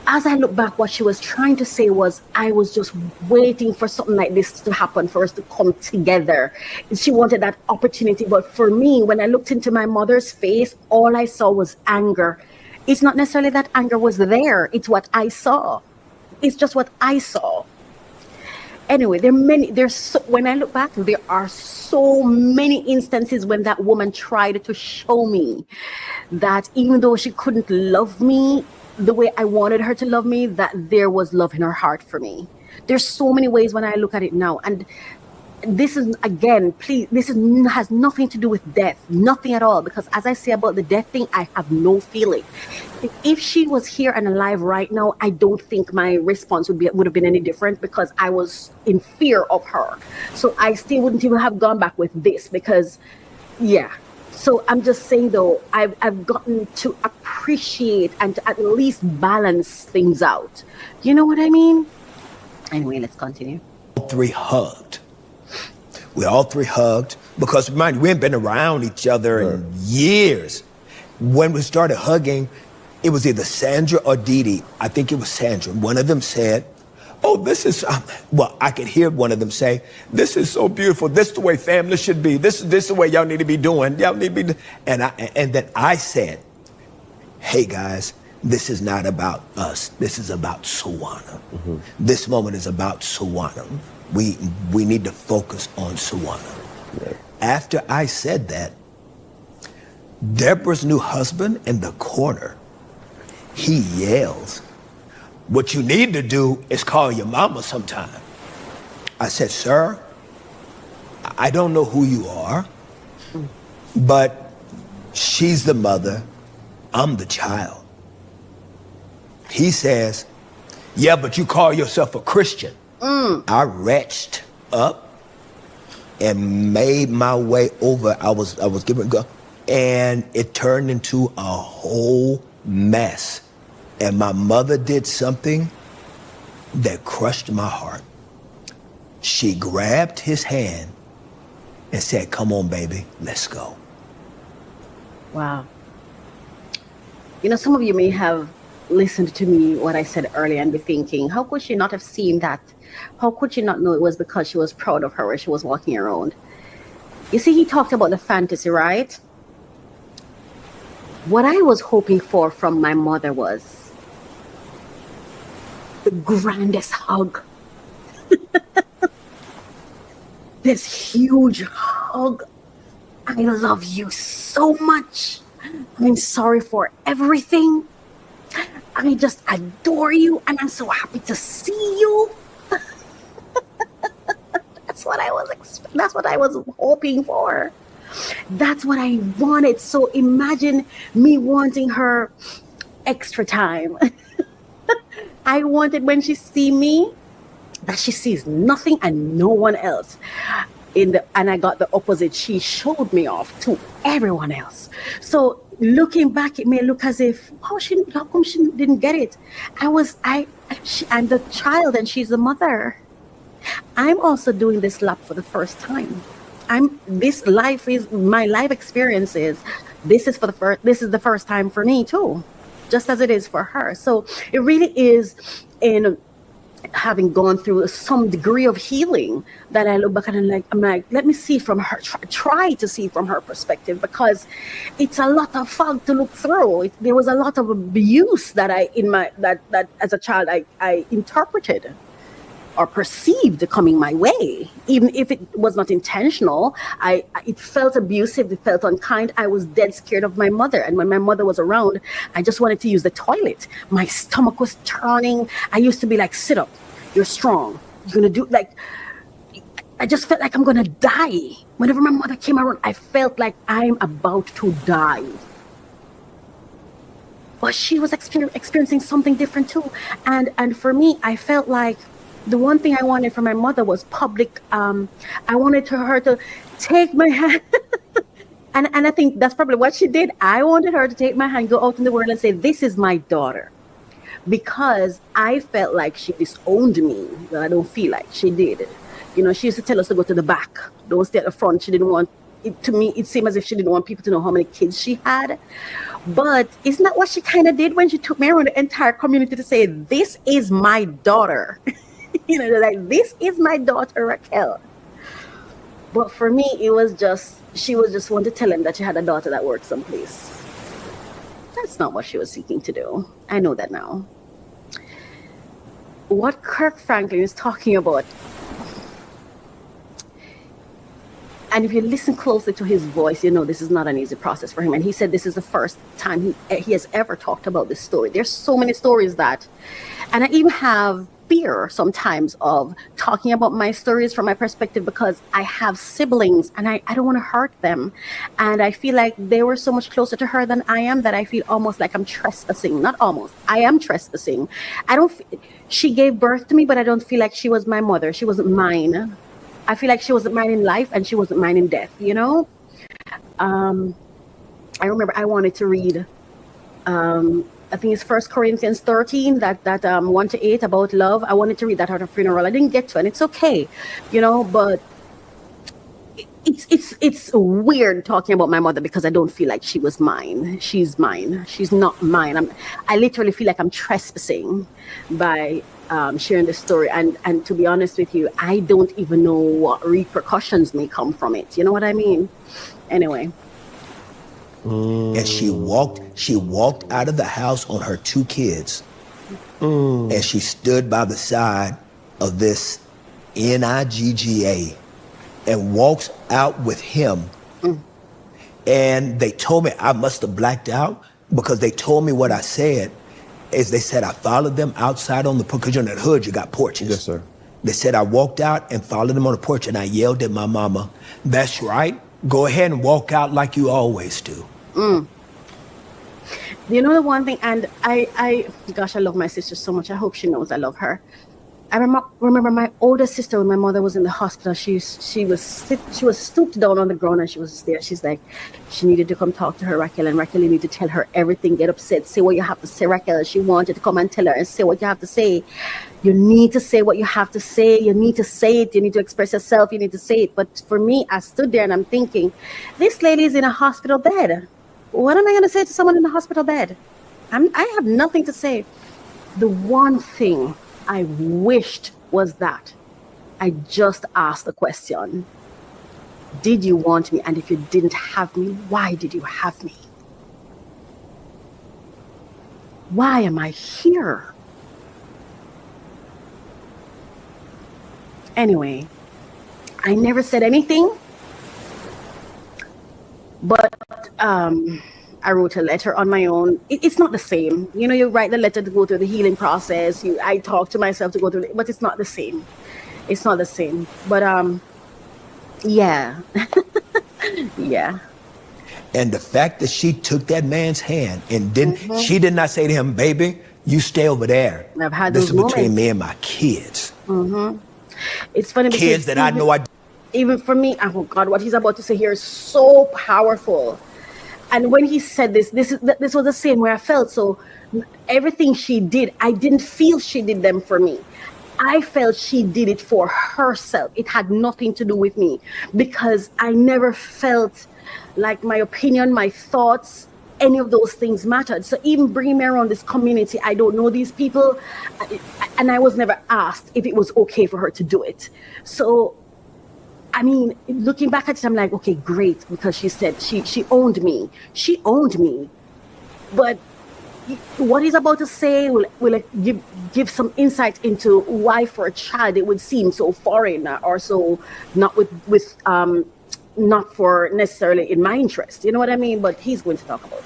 As I look back, what she was trying to say was, I was just waiting for something like this to happen, for us to come together. She wanted that opportunity. But for me, when I looked into my mother's face, all I saw was anger. It's not necessarily that anger was there. It's what I saw. It's just what I saw. Anyway, when I look back, there are so many instances when that woman tried to show me that even though she couldn't love me the way I wanted her to love me, that there was love in her heart for me. There's so many ways when I look at it now. And this is, again, please, has nothing to do with death, nothing at all. Because as I say about the death thing, I have no feeling. If she was here and alive right now, I don't think my response would have been any different, because I was in fear of her. So I still wouldn't even have gone back with this, because, yeah. So I'm just saying, though, I've gotten to appreciate and to at least balance things out. You know what I mean? Anyway, let's continue. All three hugged. We all three hugged, because mind you, we hadn't been around each other in years. When we started hugging, it was either Sandra or Dee Dee. I think it was Sandra. One of them said, oh, this is, I could hear one of them say, this is so beautiful. This is the way family should be. This is the way y'all need to be doing. Y'all need to be, and then I said, hey guys, this is not about us. This is about Sawana. Mm-hmm. This moment is about Sawana. We need to focus on Sawana. Right. After I said that, Deborah's new husband in the corner, he yells, what you need to do is call your mama sometime. I said, sir, I don't know who you are, but she's the mother, I'm the child. He says, yeah, but you call yourself a Christian. I retched up and made my way over. I was giving go, and it turned into a whole mess. And my mother did something that crushed my heart. She grabbed his hand and said, come on, baby, let's go. Wow. Some of you may have listened to me, what I said earlier, and be thinking, how could she not have seen that? How could she not know it was because she was proud of her as she was walking around? You see, he talked about the fantasy, right? What I was hoping for from my mother was the grandest hug. This huge hug. I love you so much. I'm sorry for everything. I just adore you, and I'm so happy to see you. That's what I was hoping for. That's what I wanted. So imagine me wanting her extra time. I wanted when she see me that she sees nothing and no one else. And I got the opposite. She showed me off to everyone else. So looking back, it may look as if, how come she didn't get it? I'm the child and she's the mother. I'm also doing this lap for the first time. This life is my life experiences. This is the first time for me too, just as it is for her. So it really is in having gone through some degree of healing that I look back and I'm like, let me see from her, try to see from her perspective, because it's a lot of fog to look through. There was a lot of abuse that that as a child I interpreted or perceived coming my way, even if it was not intentional. It felt abusive, it felt unkind. I was dead scared of my mother, and when my mother was around, I just wanted to use the toilet. My stomach was turning. I used to be like, sit up, you're strong, you're gonna do, like, I just felt like I'm gonna die. Whenever my mother came around, I felt like I'm about to die. But she was experiencing something different too. And for me, I felt like the one thing I wanted from my mother was public. I wanted her to take my hand. And I think that's probably what she did. I wanted her to take my hand, go out in the world and say, this is my daughter. Because I felt like she disowned me. Well, I don't feel like she did. You know, she used to tell us to go to the back. Don't stay at the front. She didn't want it. To me, it seemed as if she didn't want people to know how many kids she had. But isn't that what she kind of did when she took me around the entire community to say, this is my daughter? You know, like, this is my daughter, Racquel. But for me, it was just, she was just wanting to tell him that she had a daughter that worked someplace. That's not what she was seeking to do. I know that now. What Kirk Franklin is talking about, and if you listen closely to his voice, you know this is not an easy process for him. And he said this is the first time he has ever talked about this story. There's so many stories that, and I even have fear sometimes of talking about my stories from my perspective, because I have siblings and I don't want to hurt them. And I feel like they were so much closer to her than I am that I feel almost like I'm trespassing. Not almost, I am trespassing. She gave birth to me, but I don't feel like she was my mother. She wasn't mine. I feel like she wasn't mine in life and she wasn't mine in death, you know? I remember I wanted to read, I think it's 1 Corinthians 13, that 1-8 about love. I wanted to read that at a funeral. I didn't get to, and it's okay, you know, but it's weird talking about my mother because I don't feel like she was mine. She's mine. She's not mine. I literally feel like I'm trespassing by sharing this story. And to be honest with you, I don't even know what repercussions may come from it. You know what I mean? Anyway. And she walked out of the house on her 2 kids. And she stood by the side of this NIGGA and walks out with him. And they told me I must have blacked out because they told me what I said is they said I followed them outside on the porch, because in that hood you got porches. Yes, sir. They said I walked out and followed them on the porch and I yelled at my mama, "That's right, go ahead and walk out like you always do." You know the one thing, and I gosh, I love my sister so much. I hope she knows I love her. I remember my older sister, when my mother was in the hospital, she was stooped down on the ground and she was there. She's like, she needed to come talk to her, Racquel, and Racquel, you need to tell her everything, get upset, say what you have to say, Racquel. She wanted to come and tell her and say what you have to say. You need to say what you have to say. You need to say it. You need to express yourself. You need to say it. But for me, I stood there and I'm thinking, this lady is in a hospital bed. What am I going to say to someone in a hospital bed? I have nothing to say. The one thing I wished was that I just asked the question, did you want me? And if you didn't have me, why did you have me? Why am I here? Anyway, I never said anything, but I wrote a letter on my own. It's not the same. You know, you write the letter to go through the healing process. I talk to myself to go through it, but it's not the same. It's not the same. But yeah. Yeah. And the fact that she took that man's hand and she did not say to him, "Baby, you stay over there. I've had this those is between moments. me and my kids." It's funny because Kids that I know I even for me, oh God, what he's about to say here is so powerful. And when he said this was the same way I felt. So everything she did, I didn't feel she did them for me. I felt she did it for herself. It had nothing to do with me, because I never felt like my opinion, my thoughts, any of those things mattered. So even bringing me around this community, I don't know these people, and I was never asked if it was okay for her to do it. So I mean, looking back at it, I'm like, okay, great, because she said she owned me. She owned me. But what he's about to say will give some insight into why for a child it would seem so foreign, or so not not for necessarily in my interest. You know what I mean? But he's going to talk about it.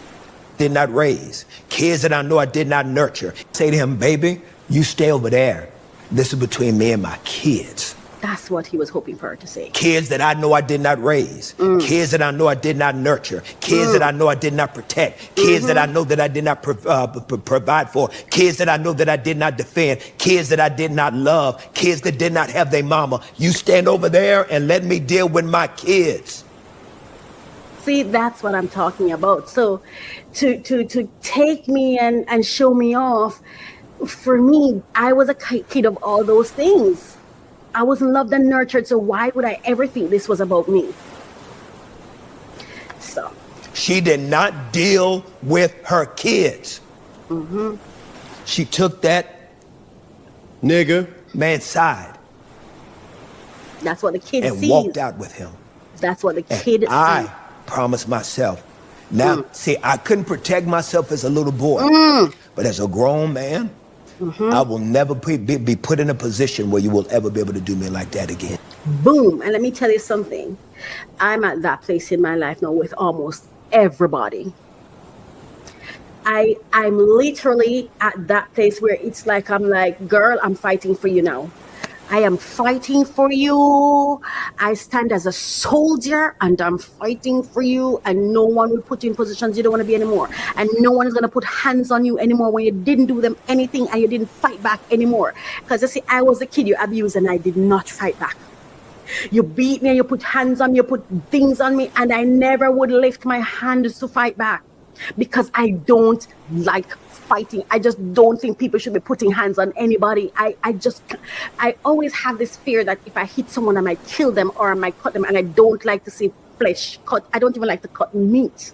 did not raise. Kids that I know I did not nurture. Say to him, "Baby, you stay over there. This is between me and my kids." That's what he was hoping for her to say. Kids that I know I did not raise. Kids that I know I did not nurture. Kids that I know I did not protect. Kids that I know that I did not provide for. Kids that I know that I did not defend. Kids that I did not love. Kids that did not have their mama. You stand over there and let me deal with my kids. See, that's what I'm talking about. So to take me and show me off, for me, I was a kid of all those things. I wasn't loved and nurtured, so why would I ever think this was about me? So She did not deal with her kids. She took that Nigga. man's side that's what the kid and sees. walked out with him. That's what the And kid I sees. promised myself. Now, see, I couldn't protect myself as a little boy, but as a grown man, I will never be put in a position where you will ever be able to do me like that again. Boom. And let me tell you something. I'm at that place in my life now with almost everybody. I'm literally at that place where it's like, I'm like, girl, I'm fighting for you now. I am fighting for you. I stand as a soldier and I'm fighting for you, and no one will put you in positions you don't want to be anymore. And no one is going to put hands on you anymore when you didn't do them anything and you didn't fight back anymore. Because you see, I was a kid you abused and I did not fight back. You beat me and you put hands on me, you put things on me, and I never would lift my hands to fight back because I don't like fighting. I just don't think people should be putting hands on anybody. I always have this fear that if I hit someone, I might kill them or I might cut them, and I don't like to see flesh cut. I don't even like to cut meat.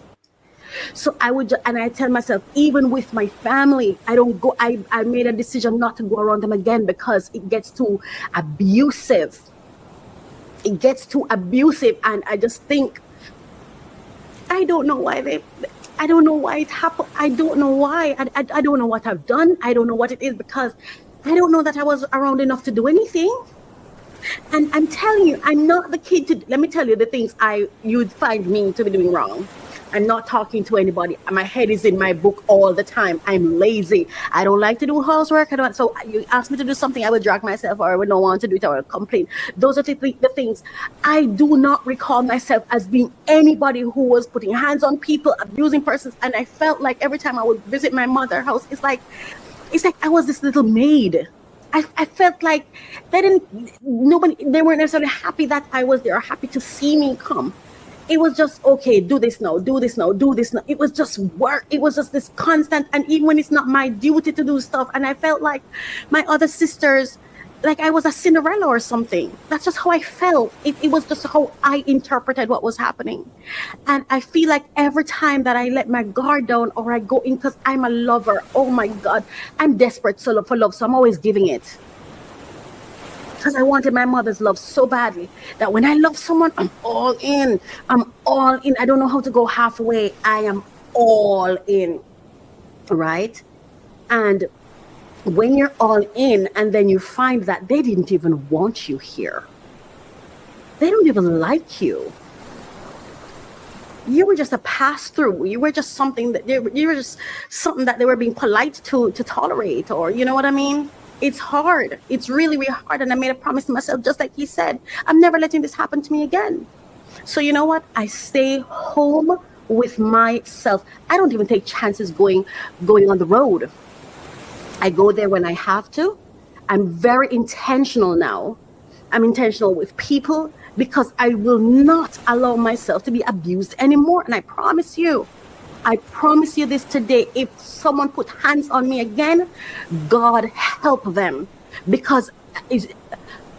So and I tell myself, even with my family, I don't go. I made a decision not to go around them again because it gets too abusive. It gets too abusive, and I just think, I don't know why I don't know why it happened. I don't know why. I don't know what I've done. I don't know what it is, because I don't know that I was around enough to do anything. And I'm telling you, I'm not the kid to, let me tell you the things you'd find me to be doing wrong. I'm not talking to anybody. My head is in my book all the time. I'm lazy. I don't like to do housework. So you ask me to do something, I would drag myself, or I would not want to do it, or I would complain. Those are the things. I do not recall myself as being anybody who was putting hands on people, abusing persons. And I felt like every time I would visit my mother's house, it's like I was this little maid. I felt like they weren't necessarily happy that I was there, or happy to see me come. It was just, okay, do this now, do this now, do this now. It was just work. It was just this constant. And even when it's not my duty to do stuff, and I felt like my other sisters, like I was a Cinderella or something. That's just how I felt. It was just how I interpreted what was happening. And I feel like every time that I let my guard down or I go in, because I'm a lover, oh my God, I'm desperate for love. So I'm always giving it. Because I wanted my mother's love so badly that when I love someone, I'm all in. I'm all in. I don't know how to go halfway. I am all in, right? And when you're all in and then you find that they didn't even want you here, they don't even like you. You were just a pass-through. You were just something that you were just something that they were being polite to tolerate, or you know what I mean? It's hard. It's really, really hard. And I made a promise to myself, just like he said, I'm never letting this happen to me again. So you know what? I stay home with myself. I don't even take chances going on the road. I go there when I have to. I'm very intentional now. I'm intentional with people because I will not allow myself to be abused anymore. And I promise you this today, if someone put hands on me again, God help them, because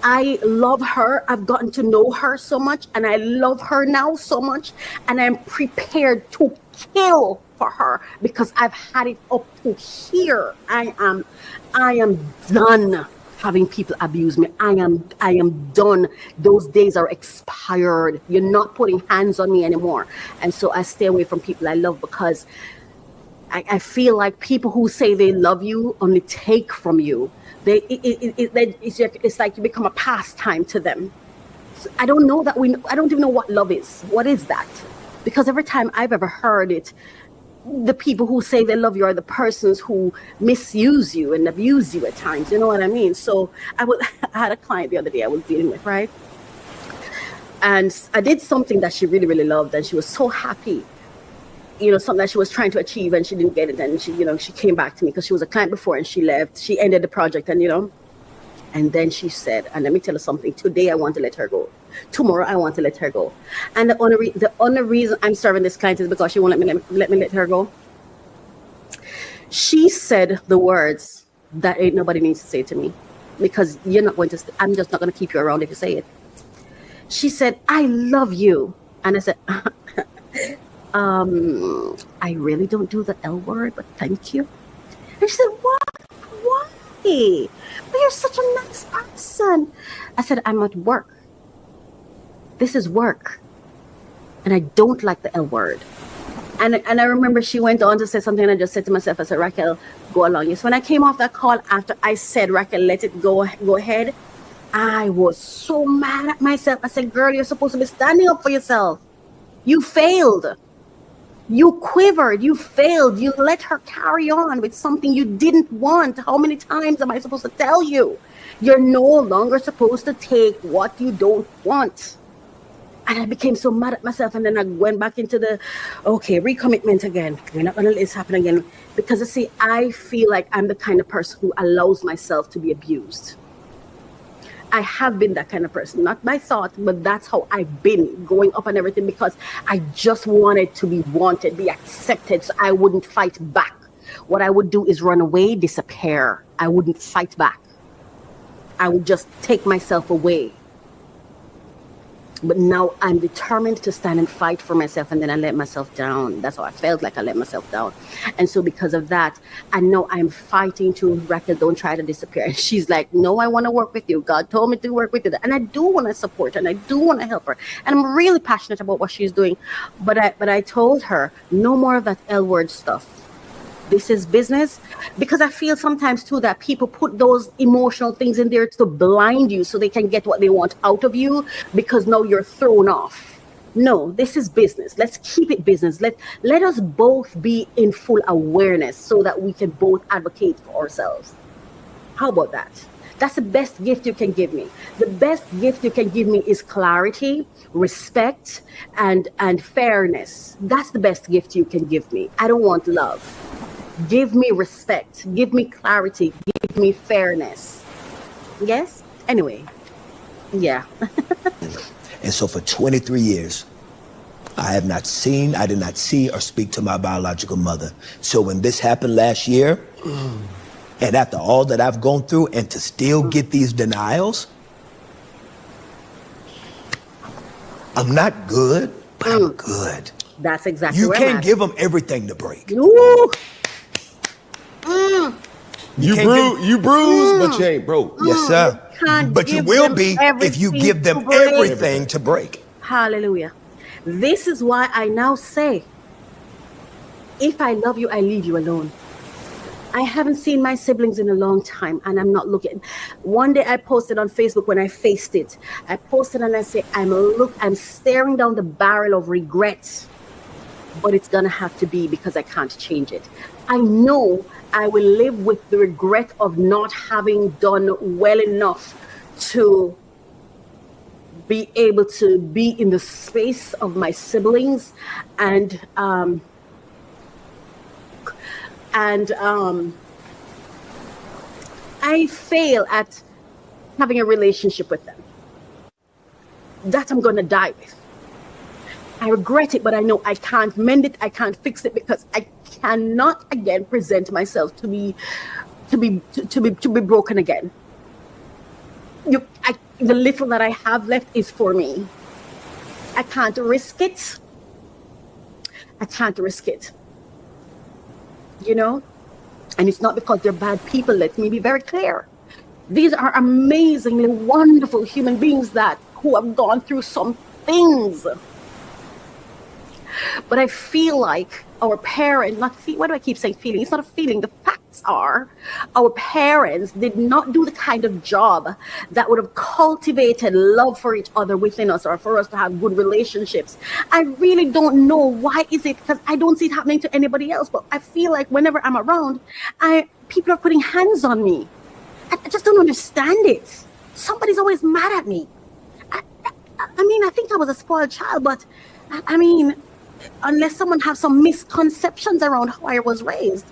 I love her. I've gotten to know her so much, and I love her now so much, and I'm prepared to kill for her because I've had it up to here. I am done having people abuse me. I am done. Those days are expired. You're not putting hands on me anymore. And so I stay away from people I love, because I feel like people who say they love you only take from you. It's like you become a pastime to them. So I don't know that I don't even know what love is. What is that? Because every time I've ever heard it, the people who say they love you are the persons who misuse you and abuse you at times. You know what I mean? So I had a client the other day I was dealing with, right? And I did something that she really, really loved, and she was so happy. You know, something that she was trying to achieve and she didn't get it. And she came back to me because she was a client before and she left. She ended the project, and and then she said, and let me tell you something, today I want to let her go. Tomorrow I want to let her go. And the only reason I'm serving this client is because she won't let me let her go. She said the words that ain't nobody needs to say to me, because you're not going to, I'm just not going to keep you around if you say it. She said, I love you. And I said, I really don't do the L word, but thank you. And she said, what? Why? But you're such a nice person. I said, I'm at work. This is work. And I don't like the L word. And I remember she went on to say something, and I just said to myself, I said, Racquel, go along. So when I came off that call after I said, Racquel, let it go ahead, I was so mad at myself. I said, girl, you're supposed to be standing up for yourself. You failed. You quivered. You failed. You let her carry on with something you didn't want. How many times am I supposed to tell you? You're no longer supposed to take what you don't want. And I became so mad at myself. And then I went back into the, okay, recommitment again. We're not going to let this happen again. Because, you see, I feel like I'm the kind of person who allows myself to be abused. I have been that kind of person. Not by thought, but that's how I've been growing up and everything, because I just wanted to be wanted, be accepted, so I wouldn't fight back. What I would do is run away, disappear. I wouldn't fight back. I would just take myself away. But now I'm determined to stand and fight for myself, and then I let myself down. That's how I felt like I let myself down. And so because of that, I know I'm fighting to, Racquel, don't try to disappear. And she's like, no, I want to work with you. God told me to work with you. And I do want to support her, and I do want to help her. And I'm really passionate about what she's doing. But I told her, no more of that L word stuff. This is business, because I feel sometimes too that people put those emotional things in there to blind you so they can get what they want out of you, because now you're thrown off. No, this is business. Let's keep it business. Let us both be in full awareness so that we can both advocate for ourselves. How about that? That's the best gift you can give me. The best gift you can give me is clarity, respect, and fairness. That's the best gift you can give me. I don't want love. Give me respect, give me clarity, give me fairness. Yes? Anyway, yeah. And so for 23 years, I did not see or speak to my biological mother. So when this happened last year, and after all that I've gone through, and to still get these denials, I'm not good, but I'm good. That's exactly You where can't I'm at. give them everything to break. Ooh. You bruised, but you ain't broke. Yes, sir. Can't But you give will them be if you everything give them to break. everything to break. Hallelujah. This is why I now say, if I love you, I leave you alone. I haven't seen my siblings in a long time, and I'm not looking. One day I posted on Facebook when I faced it. I posted and I say, I'm staring down the barrel of regret, but it's gonna have to be, because I can't change it. I know I will live with the regret of not having done well enough to be able to be in the space of my siblings and I fail at having a relationship with them. That I'm gonna die with. I regret it, but I know I can't mend it. I can't fix it, because I cannot again present myself to be broken again. The little that I have left is for me. I can't risk it. I can't risk it. You know? And it's not because they're bad people. Let me be very clear. These are amazingly wonderful human beings who have gone through some things. But I feel like our parents, why do I keep saying feeling? It's not a feeling. The facts are our parents did not do the kind of job that would have cultivated love for each other within us, or for us to have good relationships. I really don't know why is it, because I don't see it happening to anybody else. But I feel like whenever I'm around, people are putting hands on me. I just don't understand it. Somebody's always mad at me. I mean, I think I was a spoiled child, but I mean, unless someone has some misconceptions around how I was raised,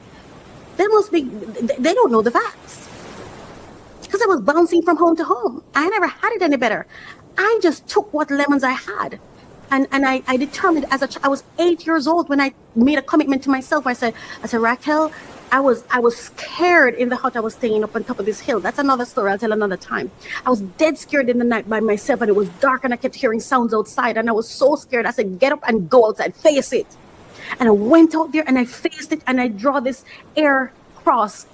they don't know the facts. because I was bouncing from home to home. I never had it any better. I just took what lemons I had. And I determined I was 8 years old when I made a commitment to myself. I said, Racquel, I was scared in the hut I was staying up on top of this hill. That's another story I'll tell another time. I was dead scared in the night by myself, and it was dark, and I kept hearing sounds outside, and I was so scared. I said, get up and go outside, face it. And I went out there and I faced it, and I draw this air cross.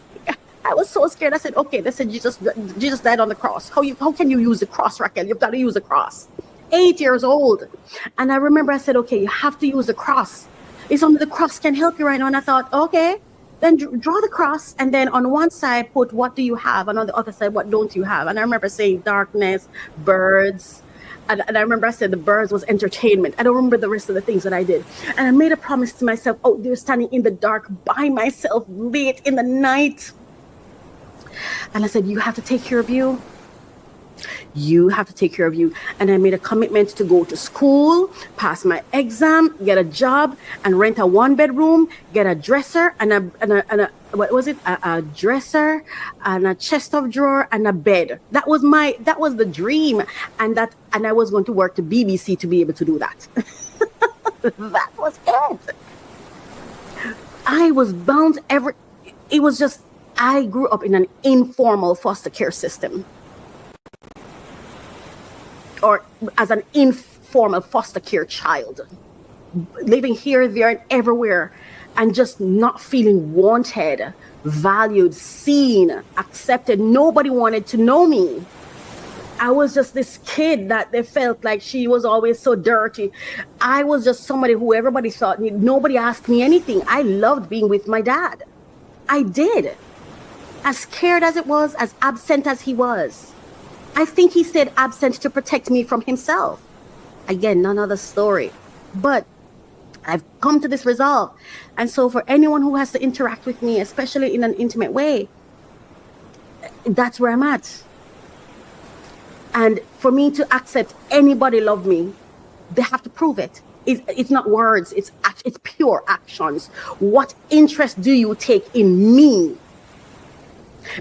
I was so scared. I said, okay, they said Jesus died on the cross. How can you use the cross, Racquel? You've got to use the cross. 8 years old. And I remember I said, okay, you have to use the cross. It's only the cross can help you right now. And I thought, okay, then draw the cross. And then on one side, put what do you have? And on the other side, what don't you have? And I remember saying darkness, birds. And I remember I said the birds was entertainment. I don't remember the rest of the things that I did. And I made a promise to myself, oh, they're standing in the dark by myself late in the night. And I said, you have to take care of you. You have to take care of you. And I made a commitment to go to school, pass my exam, get a job, and rent a 1-bedroom, get a dresser and a what was it? A dresser and a chest of drawer and a bed. That was the dream. And I was going to work to BBC to be able to do that. That was it. I was bound it was just, I grew up in an informal foster care system. Or as an informal foster care child, living here, there, and everywhere, and just not feeling wanted, valued, seen, accepted. Nobody wanted to know me. I was just this kid that they felt like she was always so dirty. I was just somebody who everybody thought, nobody asked me anything. I loved being with my dad. I did. As scared as it was, as absent as he was. I think he stayed absent to protect me from himself. Again, none other story. But I've come to this resolve. And so for anyone who has to interact with me, especially in an intimate way, that's where I'm at. And for me to accept anybody love me, they have to prove it. It's not words, it's pure actions. What interest do you take in me?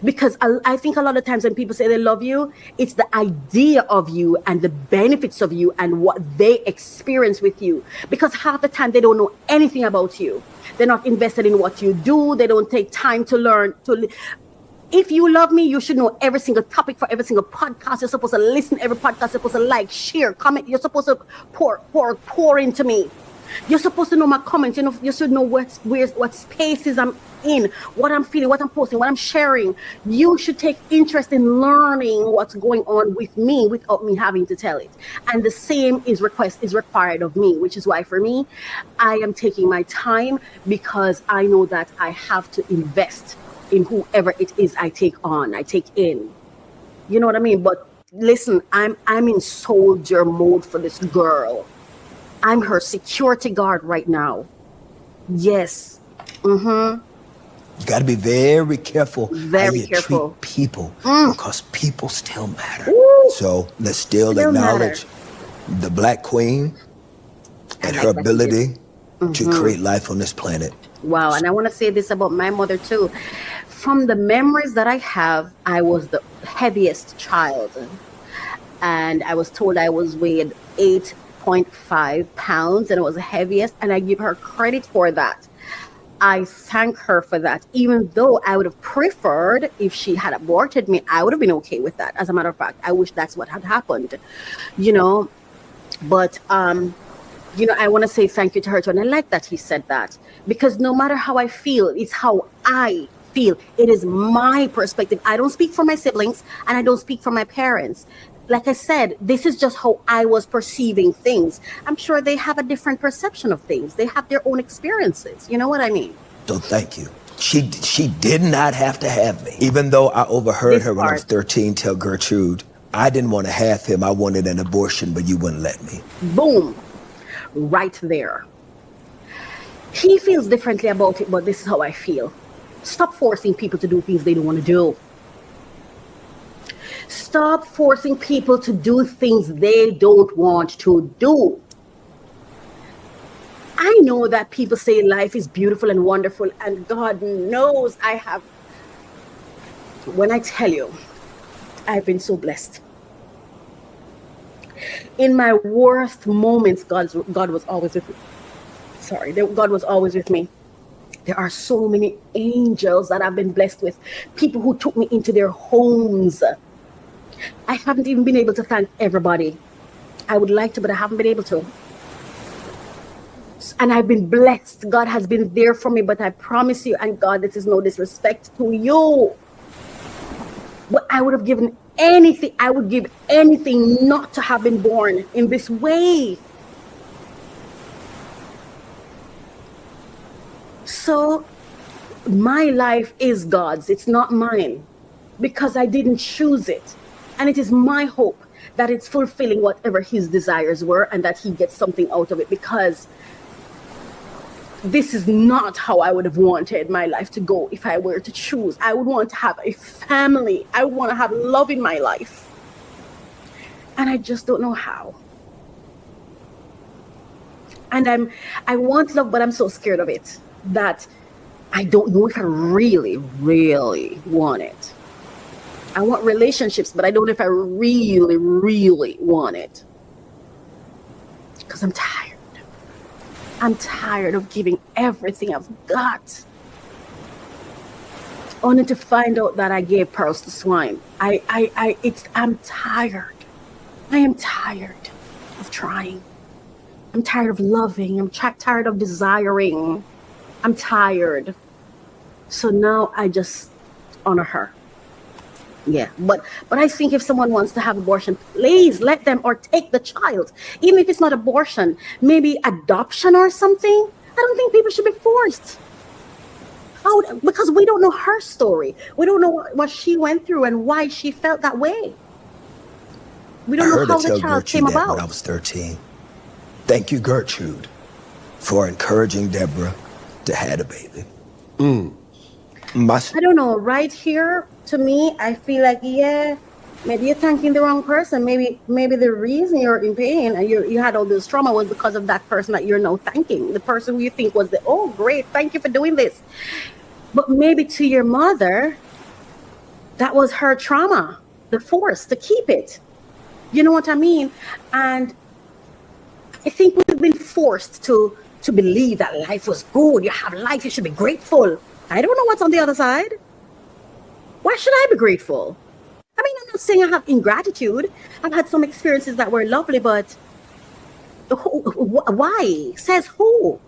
Because I think a lot of times when people say they love you, it's the idea of you and the benefits of you and what they experience with you. Because half the time they don't know anything about you. They're not invested in what you do. They don't take time to learn. If you love me, you should know every single topic for every single podcast. You're supposed to listen to every podcast. You're supposed to like, share, comment. You're supposed to pour into me. You're supposed to know my comments. You should know what spaces I'm in, what I'm feeling, what I'm posting, what I'm sharing. You should take interest in learning what's going on with me without me having to tell it. And the same is required of me, which is why for me, I am taking my time because I know that I have to invest in whoever it is I take in. You know what I mean? But listen, I'm in soldier mode for this girl. I'm her security guard right now. Yes. Mm-hmm. You got to be very careful how you careful. treat people because people still matter. Ooh. So let's still acknowledge the Black Queen and her ability to create life on this planet. Wow. And I want to say this about my mother too. From the memories that I have, I was the heaviest child. And I was told I was weighed 8.5 pounds and it was the heaviest. And I give her credit for that. I thank her for that, even though I would have preferred if she had aborted me, I would have been okay with that. As a matter of fact, I wish that's what had happened, but, I want to say thank you to her too. And I like that he said that because no matter how I feel, it's how I feel. It is my perspective. I don't speak for my siblings and I don't speak for my parents. Like I said, this is just how I was perceiving things. I'm sure they have a different perception of things. They have their own experiences. You know what I mean? So thank you. She did not have to have me. Even though I overheard her when I was 13 tell Gertrude, I didn't want to have him. I wanted an abortion, but you wouldn't let me. Boom. Right there. He feels differently about it, but this is how I feel. Stop forcing people to do things they don't want to do. Stop forcing people to do things they don't want to do. I know that people say life is beautiful and wonderful, and God knows I have. When I tell you, I've been so blessed. In my worst moments, God was always with me. Sorry, God was always with me. There are so many angels that I've been blessed with, people who took me into their homes. I haven't even been able to thank everybody. I would like to, but I haven't been able to. And I've been blessed. God has been there for me, but I promise you, and God, this is no disrespect to you, but I would have given anything, I would give anything not to have been born in this way. So my life is God's, it's not mine, because I didn't choose it. And it is my hope that it's fulfilling whatever his desires were and that he gets something out of it, because this is not how I would have wanted my life to go if I were to choose. I would want to have a family. I would want to have love in my life. And I just don't know how. And I want love, but I'm so scared of it that I don't know if I really, really want it. I want relationships, but I don't know if I really, really want it. Because I'm tired. I'm tired of giving everything I've got, only to find out that I gave pearls to swine. I'm tired. I am tired of trying. I'm tired of loving. I'm tired of desiring. I'm tired. So now I just honor her. Yeah, but I think if someone wants to have abortion, please let them, or take the child. Even if it's not abortion, maybe adoption or something. I don't think people should be forced. Because we don't know her story. We don't know what she went through and why she felt that way. We don't know how the child came about. When I was 13. Thank you, Gertrude, for encouraging Deborah to have a baby. I don't know, right here, to me, I feel like, yeah, maybe you're thanking the wrong person. Maybe the reason you're in pain and you had all this trauma was because of that person that you're now thanking. The person who you think was oh, great, thank you for doing this. But maybe to your mother, that was her trauma, the force to keep it. You know what I mean? And I think we've been forced to believe that life was good. You have life, you should be grateful. I don't know what's on the other side. Why should I be grateful? I mean, I'm not saying I have ingratitude. I've had some experiences that were lovely, but why? Says who?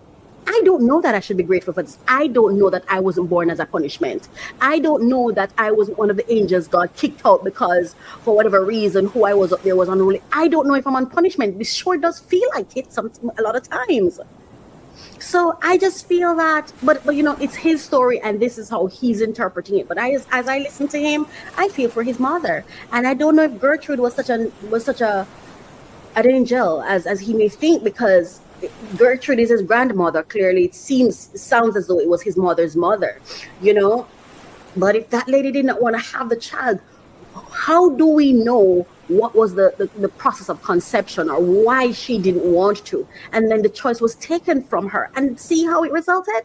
I don't know that I should be grateful for this. I don't know that I wasn't born as a punishment. I don't know that I was one of the angels God kicked out because for whatever reason, who I was up there was unruly. I don't know if I'm on punishment. This sure does feel like it a lot of times. So I just feel that, but you know, it's his story and this is how he's interpreting it. But as I listen to him, I feel for his mother. And I don't know if Gertrude was such an angel as he may think, because Gertrude is his grandmother. Clearly, it sounds as though it was his mother's mother, you know. But if that lady did not want to have the child, how do we know what was the process of conception or why she didn't want to? And then the choice was taken from her, and see how it resulted?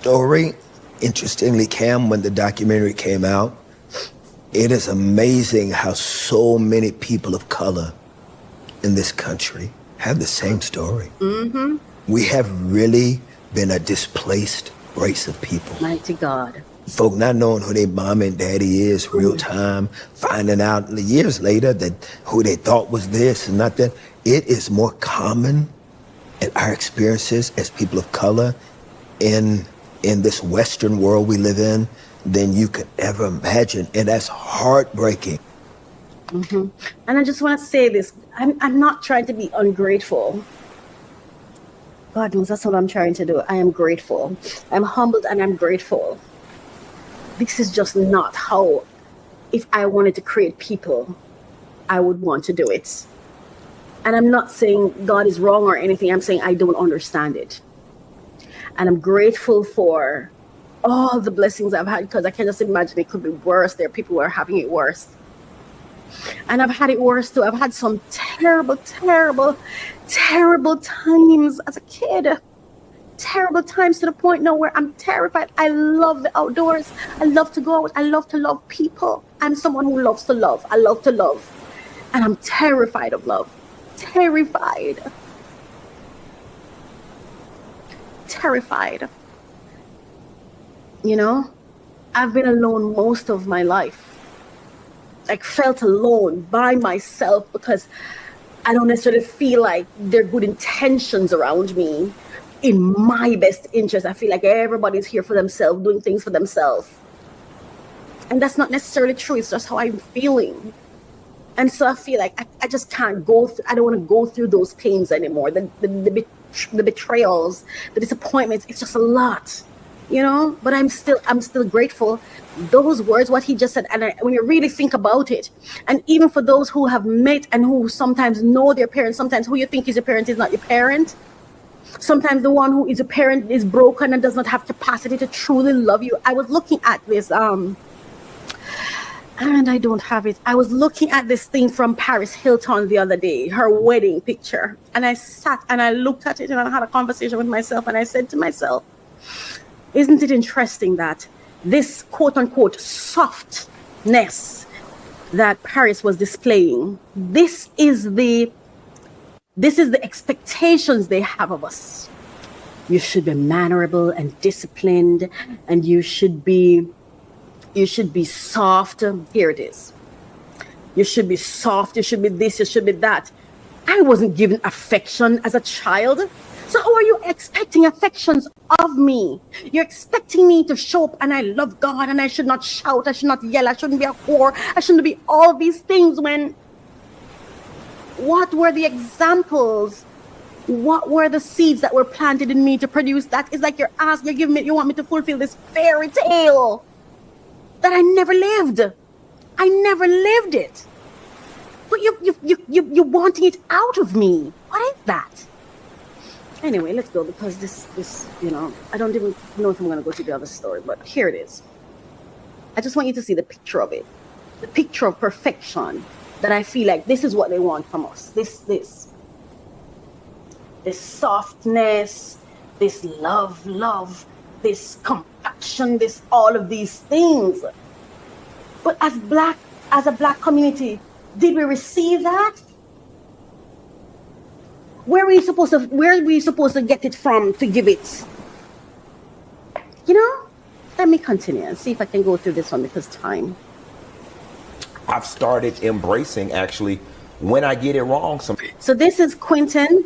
Story, interestingly, Cam, when the documentary came out, it is amazing how so many people of color in this country have the same story. Mm-hmm. We have really been a displaced race of people. Mighty God. Folk not knowing who their mom and daddy is real time, finding out years later that who they thought was this and not that. It is more common in our experiences as people of color in this Western world we live in than you could ever imagine. And that's heartbreaking. Mm-hmm. And I just want to say this. I'm not trying to be ungrateful. God knows that's what I'm trying to do. I am grateful. I'm humbled and I'm grateful. This is just not how, if I wanted to create people, I would want to do it. And I'm not saying God is wrong or anything. I'm saying I don't understand it. And I'm grateful for all the blessings I've had, because I can just imagine it could be worse. There are people who are having it worse. And I've had it worse too. I've had some terrible, terrible, terrible times as a kid. terrible times to the point now where I'm terrified. I love the outdoors. I love to go out. I love to love people. I'm someone who loves to love. I love to love. And I'm terrified of love. Terrified. Terrified. You know, I've been alone most of my life. Like, felt alone by myself because I don't necessarily feel like there are good intentions around me in my best interest. I feel like everybody's here for themselves, doing things for themselves. And that's not necessarily true. It's just how I'm feeling. And so I feel like I just can't go through, I don't want to go through those pains anymore. The betrayals, the disappointments, it's just a lot, you know? But I'm still grateful. Those words, what he just said, and when you really think about it, and even for those who have met and who sometimes know their parents, sometimes who you think is your parent is not your parent. Sometimes the one who is a parent is broken and does not have capacity to truly love you. I was looking at this, and I don't have it. I was looking at this thing from Paris Hilton the other day, her wedding picture. And I sat and I looked at it and I had a conversation with myself. And I said to myself, isn't it interesting that this quote unquote softness that Paris was displaying, this is the expectations they have of us. You should be mannerable and disciplined, and you should be soft. Here it is. You should be soft. You should be this. You should be that. I wasn't given affection as a child. So how are you expecting affections of me? You're expecting me to show up and I love God and I should not shout. I should not yell. I shouldn't be a whore. I shouldn't be all these things when what were the examples? What were the seeds that were planted in me to produce that? It's like you're giving me, you want me to fulfill this fairy tale that I never lived. I never lived it. But you're wanting it out of me. What is that? Anyway, let's go, because this, you know, I don't even know if I'm going to go to the other story, but here it is. I just want you to see the picture of it. The picture of perfection that I feel like this is what they want from us. This softness, this love, this compassion, this all of these things. But as a black community, did we receive that? Where are we supposed to get it from to give it? You know? Let me continue and see if I can go through this one because time. I've started embracing actually when I get it wrong. So this is Quentin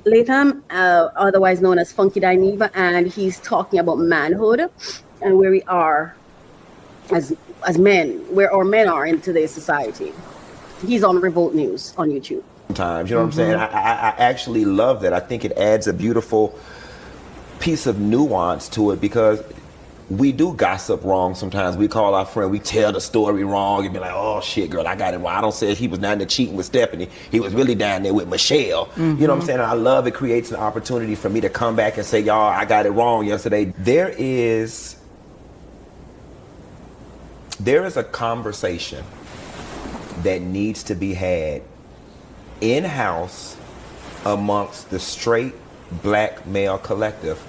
Latham, otherwise known as Funky Dineva, and he's talking about manhood and where we are as men, where our men are in today's society. He's on Revolt News on YouTube. Sometimes, you know what I'm saying? I actually love that. I think it adds a beautiful piece of nuance to it because we do gossip wrong sometimes. We call our friend, we tell the story wrong and be like, oh shit, girl, I got it wrong. I don't say he was down there cheating with Stephanie. He was really down there with Michelle. You know what I'm saying? And I love it creates an opportunity for me to come back and say, y'all, I got it wrong yesterday. There is a conversation that needs to be had in-house amongst the straight black male collective.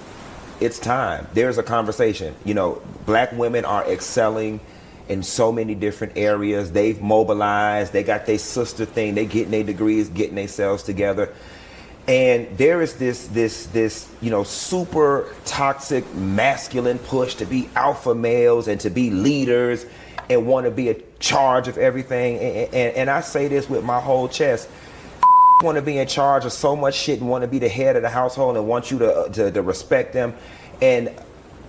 It's time. There's a conversation. You know, black women are excelling in so many different areas. They've mobilized. They got their sister thing. They getting their degrees, getting themselves together. And there is this, you know, super toxic masculine push to be alpha males and to be leaders and want to be in charge of everything. And I say this with my whole chest. Want to be in charge of so much shit and want to be the head of the household and want you to respect them. And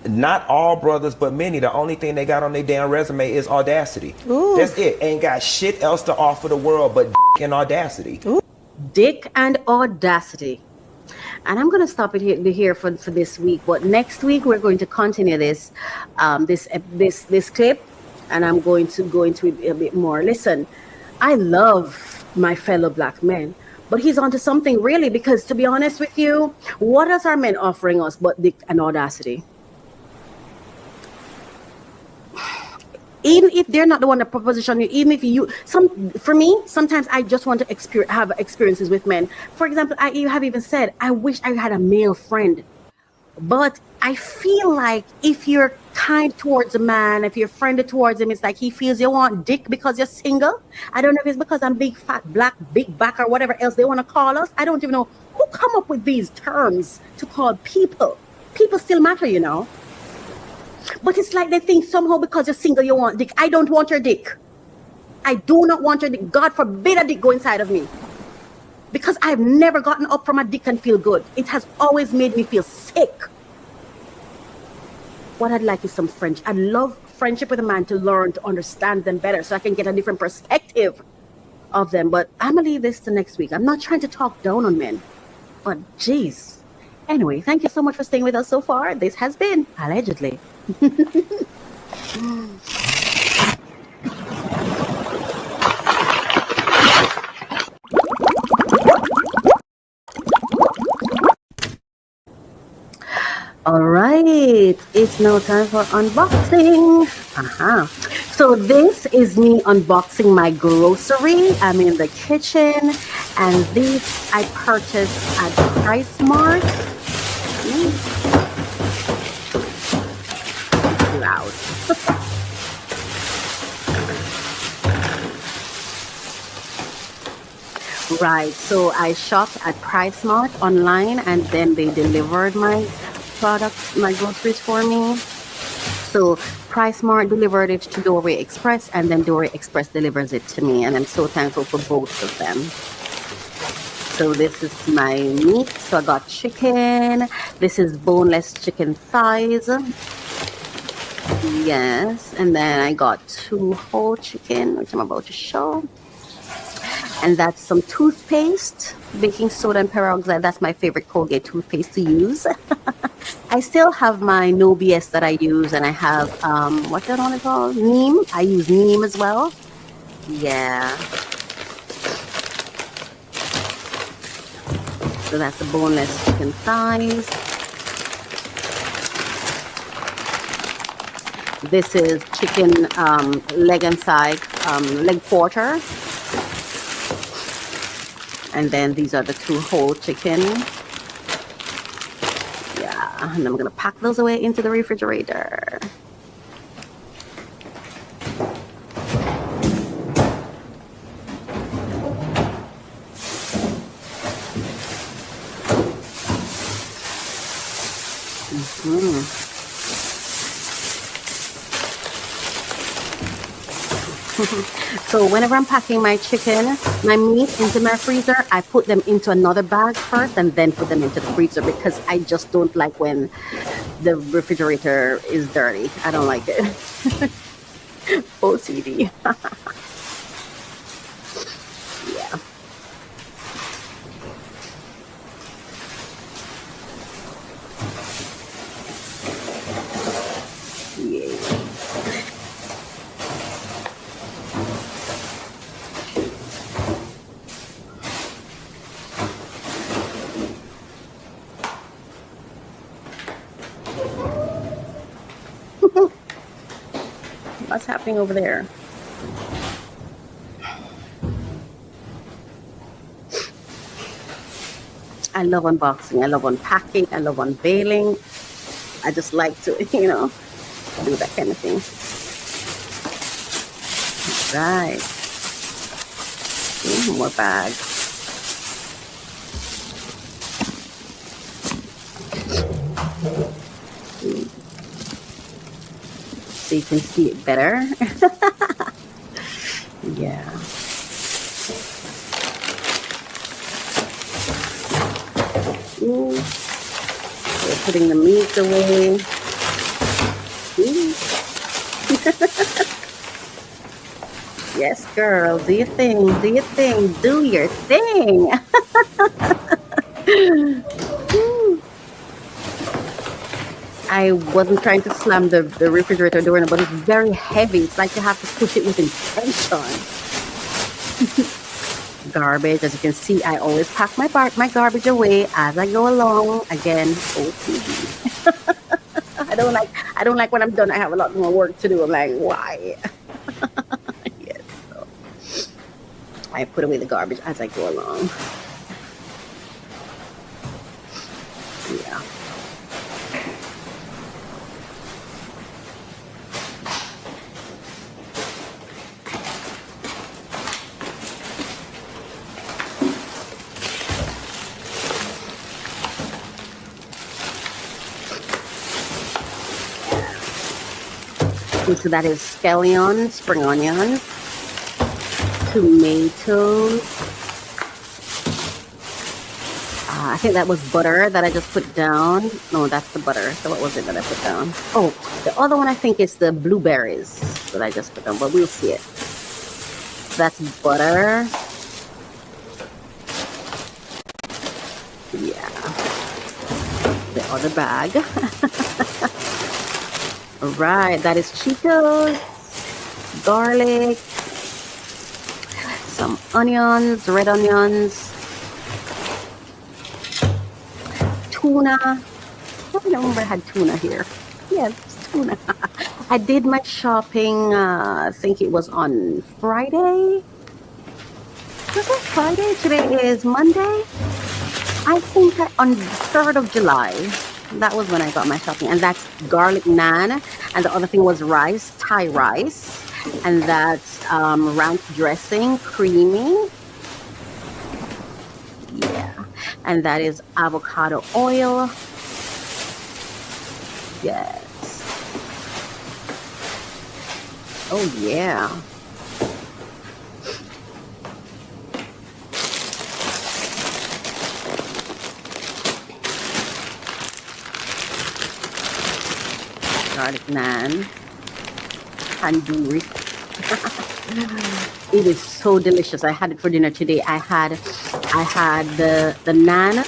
not all brothers, but many, the only thing they got on their damn resume is audacity. Ooh. That's it. Ain't got shit else to offer the world but dick and audacity. Ooh. Dick and audacity. And I'm going to stop it here for this week. But next week we're going to continue this clip, and I'm going to go into it a bit more. Listen, I love my fellow black men. But he's onto something really, because to be honest with you, what else are men offering us but dick and audacity? Even if they're not the one that proposition you, even if you for me, sometimes I just want to have experiences with men. For example, I have even said, I wish I had a male friend. But I feel like if you're kind towards a man, if you're friendly towards him, it's like he feels you want dick because you're single. I don't know if it's because I'm big, fat, black, big back, or whatever else they want to call us. I don't even know who come up with these terms to call people. People still matter, you know. But it's like they think somehow because you're single, you want dick. I don't want your dick. I do not want your dick. God forbid a dick go inside of me. Because I've never gotten up from a dick and feel good. It has always made me feel sick. What I'd like is some friendship. I love friendship with a man to learn to understand them better so I can get a different perspective of them. But I'm going to leave this to next week. I'm not trying to talk down on men. But geez. Anyway, thank you so much for staying with us so far. This has been Allegedly. All right, it's now time for unboxing. So this is me unboxing my grocery. I'm in the kitchen, and this I purchased at Price Mart. Loud. Right, so I shopped at Price Mart online, and then they delivered my products, my groceries for me. So Price Mart delivered it to Doorway Express, and then Doorway Express delivers it to me, and I'm so thankful for both of them. So this is my meat. So I got chicken. This is boneless chicken thighs. Yes, and then I got 2 whole chicken, which I'm about to show. And that's some toothpaste, baking soda and peroxide. That's my favorite Colgate toothpaste to use. I still have my No BS that I use, and I have, what's that one called? Neem. I use Neem as well. Yeah. So that's the boneless chicken thighs. This is chicken leg and thigh, leg quarter. And then these are the 2 whole chicken. Yeah, and I'm gonna pack those away into the refrigerator. So whenever I'm packing my chicken, my meat into my freezer, I put them into another bag first and then put them into the freezer, because I just don't like when the refrigerator is dirty. I don't like it. OCD. Yeah. What's happening over there? I love unboxing. I love unpacking. I love unveiling. I just like to, do that kind of thing. Right. More bags. So you can see it better. Yeah. Ooh. We're putting the meat away. Yes, girl. Do your thing. Do your thing. Do your thing. I wasn't trying to slam the refrigerator door, but it's very heavy. It's like you have to push it with intention. Garbage, as you can see, I always pack my garbage away as I go along. Again, OCD. I don't like when I'm done. I have a lot more work to do. I'm like, why? Yes. So I put away the garbage as I go along. Yeah. So that is scallion, spring onions, tomatoes. I think that was butter that I just put down. No, that's the butter. So what was it that I put down? Oh, the other one I think is the blueberries that I just put down, but we'll see it. That's butter. Yeah. The other bag. All right, that is Cheetos, garlic, some onions, red onions, tuna. I don't remember I had tuna here. Yeah, it's tuna. I did my shopping, I think it was on Friday. Was it Friday? Today is Monday. I think on the 3rd of July. That was when I got my shopping, and that's garlic naan, and the other thing was rice, Thai rice, and that's ranch dressing, creamy. Yeah, and that is avocado oil. Yes. Oh yeah. Garlic naan, tandoori. It is so delicious. I had it for dinner today. I had the naan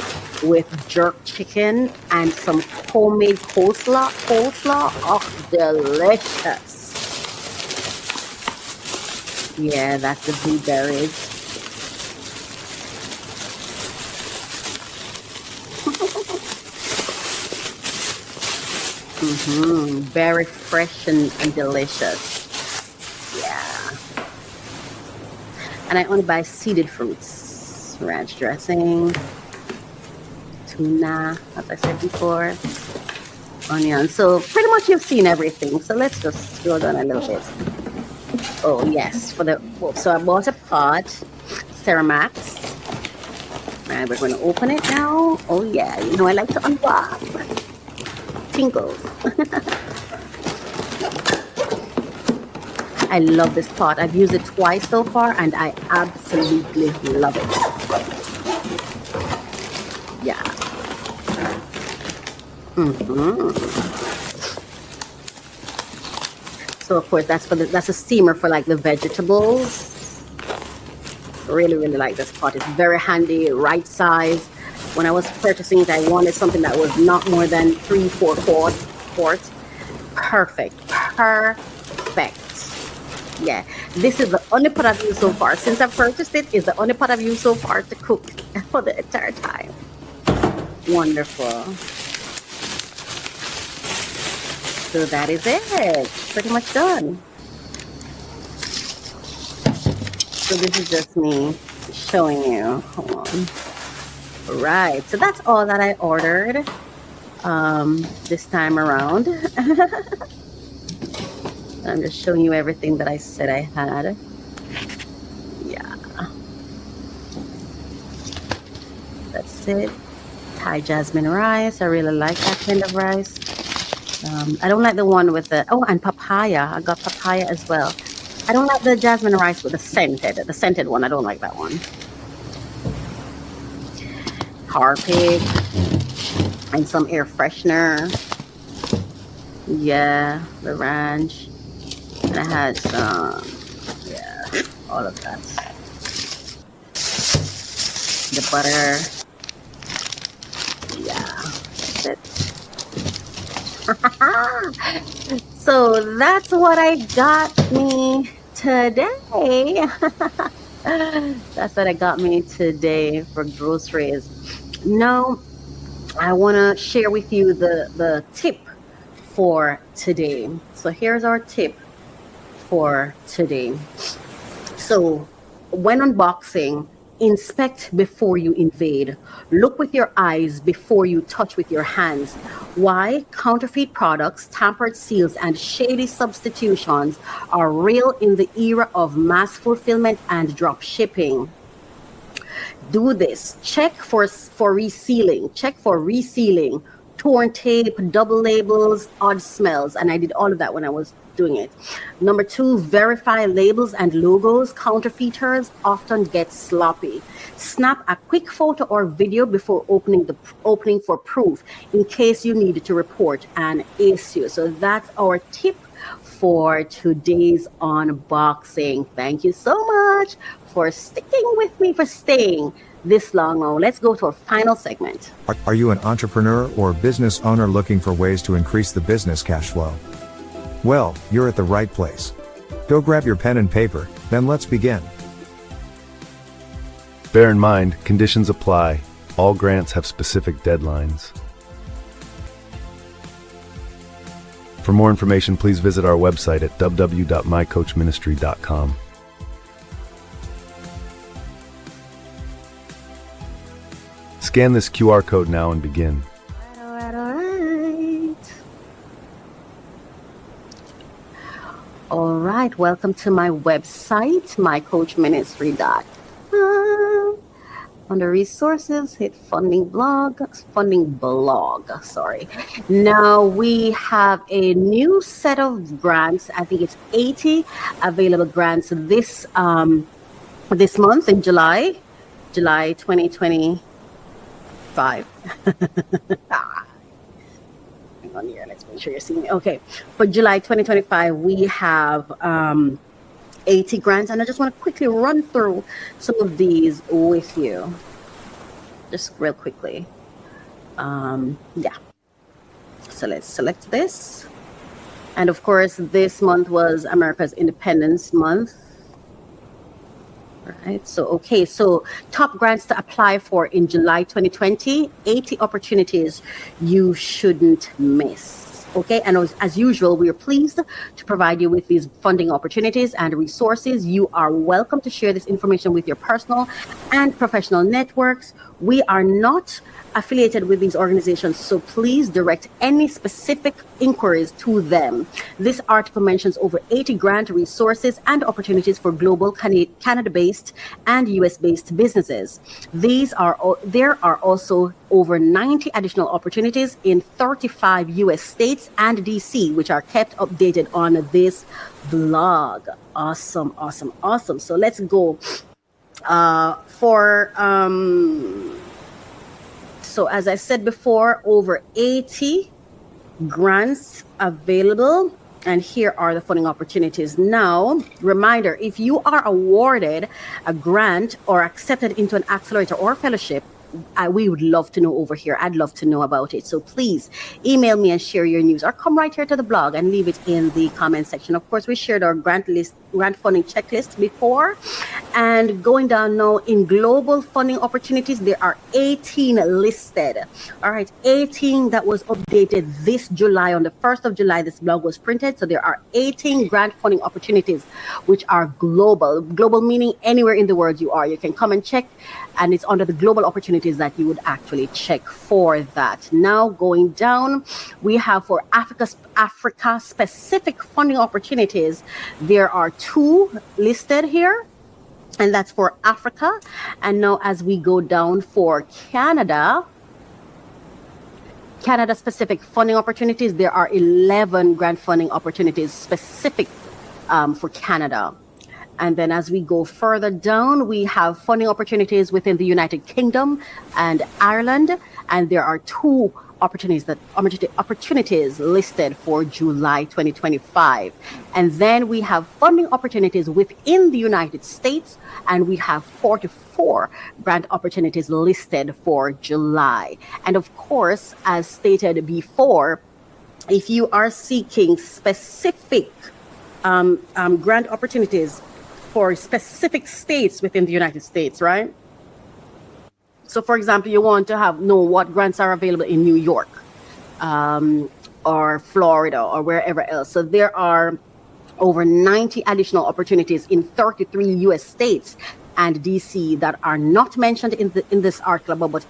with jerk chicken and some homemade coleslaw. Oh, delicious. Yeah, that's the blueberries. Very fresh and delicious. Yeah. And I only buy seeded fruits. Ranch dressing, tuna, as I said before, onion. So pretty much you've seen everything. So let's just scroll down a little bit. Oh yes, so I bought a pot, CERAMAX. And we're going to open it now. Oh yeah, you know I like to unbox. Tingles. I love this pot. I've used it twice so far and I absolutely love it. Yeah. So of course that's a steamer for like the vegetables. Really, really like this pot. It's very handy, right size. When I was purchasing it, I wanted something that was not more than 3/4 quarts. Perfect. Yeah, this is the only pot I've used so far. Since I've purchased it, is the only pot I've used so far to cook for the entire time. Wonderful. So that is it. Pretty much done. So this is just me showing you. Hold on. Right, so that's all that I ordered this time around. I'm just showing you everything that I said I had. Yeah, that's it. Thai jasmine rice. I really like that kind of rice. I don't like the one with the and papaya. I got papaya as well. I don't like the jasmine rice with the scented one. I don't like that one. Harpic and some air freshener. Yeah, the ranch. And I had some, all of that. The butter. Yeah, that's it. So that's what I got me today. That's what I got me today for groceries. Now, I want to share with you the tip for today. So here's our tip for today. So when unboxing, inspect before you invade. Look with your eyes before you touch with your hands. Why? Counterfeit products, tampered seals, and shady substitutions are real in the era of mass fulfillment and drop shipping. Do this. Check for resealing. Check for resealing. Torn tape, double labels, odd smells. And I did all of that when I was doing it. Number 2, verify labels and logos. Counterfeiters often get sloppy. Snap a quick photo or video before opening for proof in case you need to report an issue. So that's our tip for today's unboxing. Thank you so much for sticking with me, for staying this long. Now, let's go to our final segment. Are you an entrepreneur or business owner looking for ways to increase the business cash flow? Well, you're at the right place. Go grab your pen and paper, then let's begin. Bear in mind, conditions apply. All grants have specific deadlines. For more information, please visit our website at www.mycoachministry.com. Scan this QR code now and begin. All right. All right, welcome to my website, mycoachministry.com. Under resources, hit funding blog. Now we have a new set of grants. I think it's 80 available grants this month in July 2025. Hang on here, let's make sure you're seeing me. Okay, for July 2025, we have 80 grants, and I just want to quickly run through some of these with you, just real quickly. Yeah. So let's select this, and of course, this month was America's Independence Month. Right. So top grants to apply for in July 2020, 80 opportunities you shouldn't miss. Okay, and as usual, we are pleased to provide you with these funding opportunities and resources. You are welcome to share this information with your personal and professional networks. We are not affiliated with these organizations, so please direct any specific inquiries to them. This article mentions over 80 grant resources and opportunities for global Canada-based and US-based businesses. There are also over 90 additional opportunities in 35 US states and DC, which are kept updated on this blog. Awesome. So let's go So as I said before, over 80 grants available. And here are the funding opportunities. Now, reminder, if you are awarded a grant or accepted into an accelerator or fellowship, we would love to know over here. I'd love to know about it. So please email me and share your news, or come right here to the blog and leave it in the comment section. Of course, we shared our grant funding checklist before. And going down now in global funding opportunities, there are 18 listed. All right, 18 that was updated this July. On the 1st of July, this blog was printed. So there are 18 grant funding opportunities, which are global. Global meaning anywhere in the world you are. You can come and check, and it's under the global opportunities that you would actually check for that. Now going down, we have for Africa specific funding opportunities. There are 2 listed here, and that's for Africa. And now as we go down for Canada specific funding opportunities, there are 11 grant funding opportunities specific for Canada. And then as we go further down, we have funding opportunities within the United Kingdom and Ireland. And there are 2 opportunities listed for July 2025. And then we have funding opportunities within the United States, and we have 44 grant opportunities listed for July. And of course, as stated before, if you are seeking specific grant opportunities for specific states within the United States, right? So for example, you want to know what grants are available in New York, or Florida or wherever else. So there are over 90 additional opportunities in 33 US states and DC that are not mentioned in this article above, but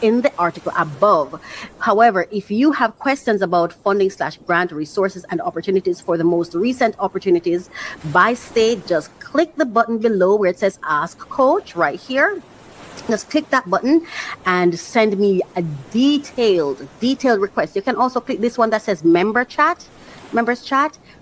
in the article above. However, if you have questions about funding/grant resources and opportunities for the most recent opportunities by state, just click the button below where it says Ask Coach right here. Just click that button and send me a detailed request. You can also click this one that says members chat.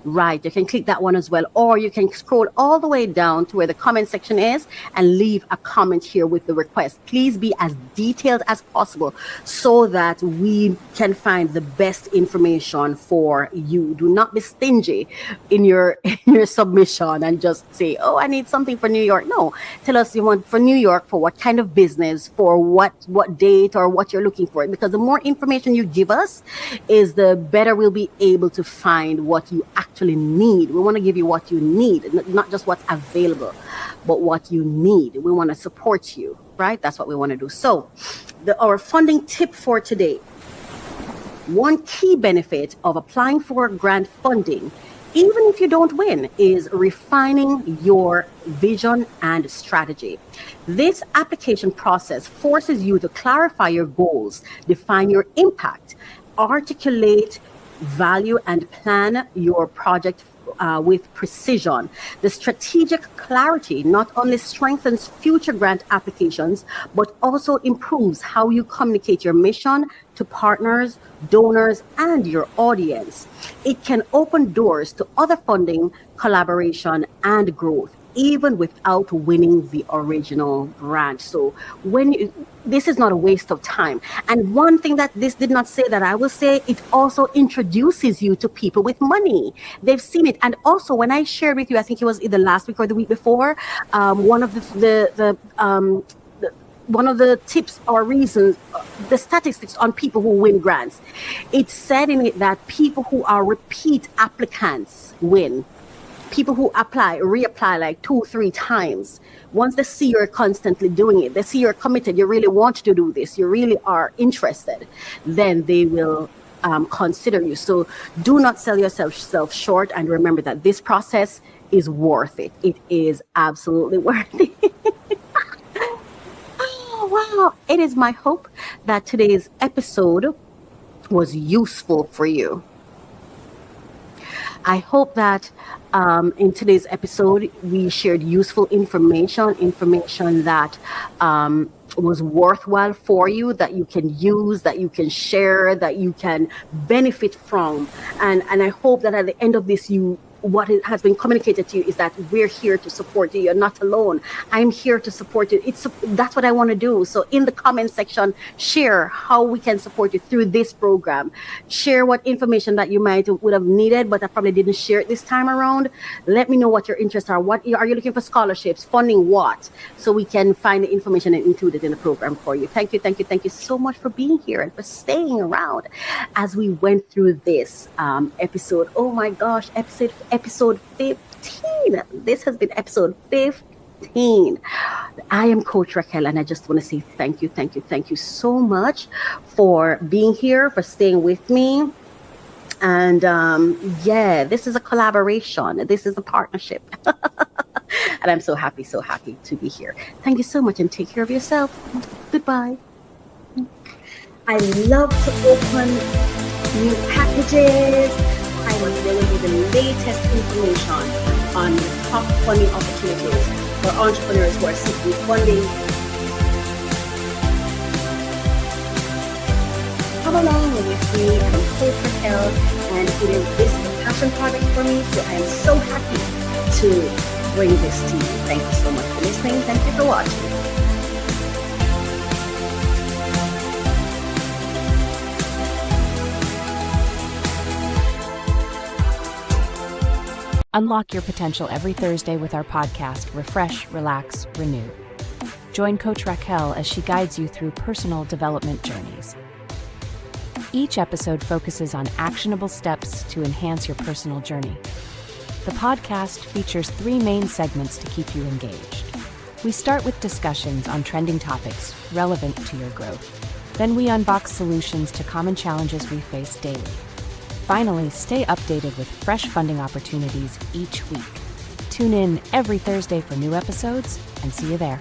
Right, you can click that one as well, or you can scroll all the way down to where the comment section is and leave a comment here with the request. Please be as detailed as possible so that we can find the best information for you. Do not be stingy in your submission and just say, oh, I need something for New York. No, tell us you want for New York, for what kind of business, for what date, or what you're looking for, because the more information you give us is the better we'll be able to find what you actually need. We want to give you what you need, not just what's available, but what you need. We want to support you, right? That's what we want to do. So our funding tip for today: one key benefit of applying for grant funding, even if you don't win, is refining your vision and strategy. This application process forces you to clarify your goals, define your impact, articulate value, and plan your project with precision. The strategic clarity not only strengthens future grant applications, but also improves how you communicate your mission to partners, donors, and your audience. It can open doors to other funding, collaboration, and growth, even without winning the original grant. So this is not a waste of time. And one thing that this did not say that I will say, it also introduces you to people with money. They've seen it. And also, when I shared with you, I think it was either last week or the week before, one of the tips or reasons, the statistics on people who win grants, it said in it that people who are repeat applicants win. People who reapply like 2-3 times. Once they see you're constantly doing it, they see you're committed, you really want to do this, you really are interested, then they will consider you. So do not sell yourself short, and remember that this process is worth it. It is absolutely worth it. Oh, wow. It is my hope that today's episode was useful for you. I hope that in today's episode, we shared useful information that was worthwhile for you, that you can use, that you can share, that you can benefit from. And I hope that at the end of this, what has been communicated to you is that we're here to support you. You're not alone. I'm here to support you. That's what I want to do. So in the comment section, share how we can support you through this program. Share what information that you would have needed, but I probably didn't share it this time around. Let me know what your interests are. What are you looking for? Scholarships, funding, what? So we can find the information and include it in the program for you. Thank you so much for being here and for staying around as we went through this episode. Oh my gosh, episode 15. This has been episode 15. I am Coach Racquel, and I just want to say thank you so much for being here, for staying with me. And this is a collaboration. This is a partnership. And I'm so happy to be here. Thank you so much, and take care of yourself. Goodbye. I love to open new packages. I want to deliver the latest information on the top funding opportunities for entrepreneurs who are seeking funding. Come along with me. I'm Coach Racquel, and this is a passion project for me, so I am so happy to bring this to you. Thank you so much for listening. Thank you for watching. Unlock your potential every Thursday with our podcast, Refresh, Relax, Renew. Join Coach Racquel as she guides you through personal development journeys. Each episode focuses on actionable steps to enhance your personal journey. The podcast features 3 main segments to keep you engaged. We start with discussions on trending topics relevant to your growth. Then we unbox solutions to common challenges we face daily. Finally, stay updated with fresh funding opportunities each week. Tune in every Thursday for new episodes, and see you there.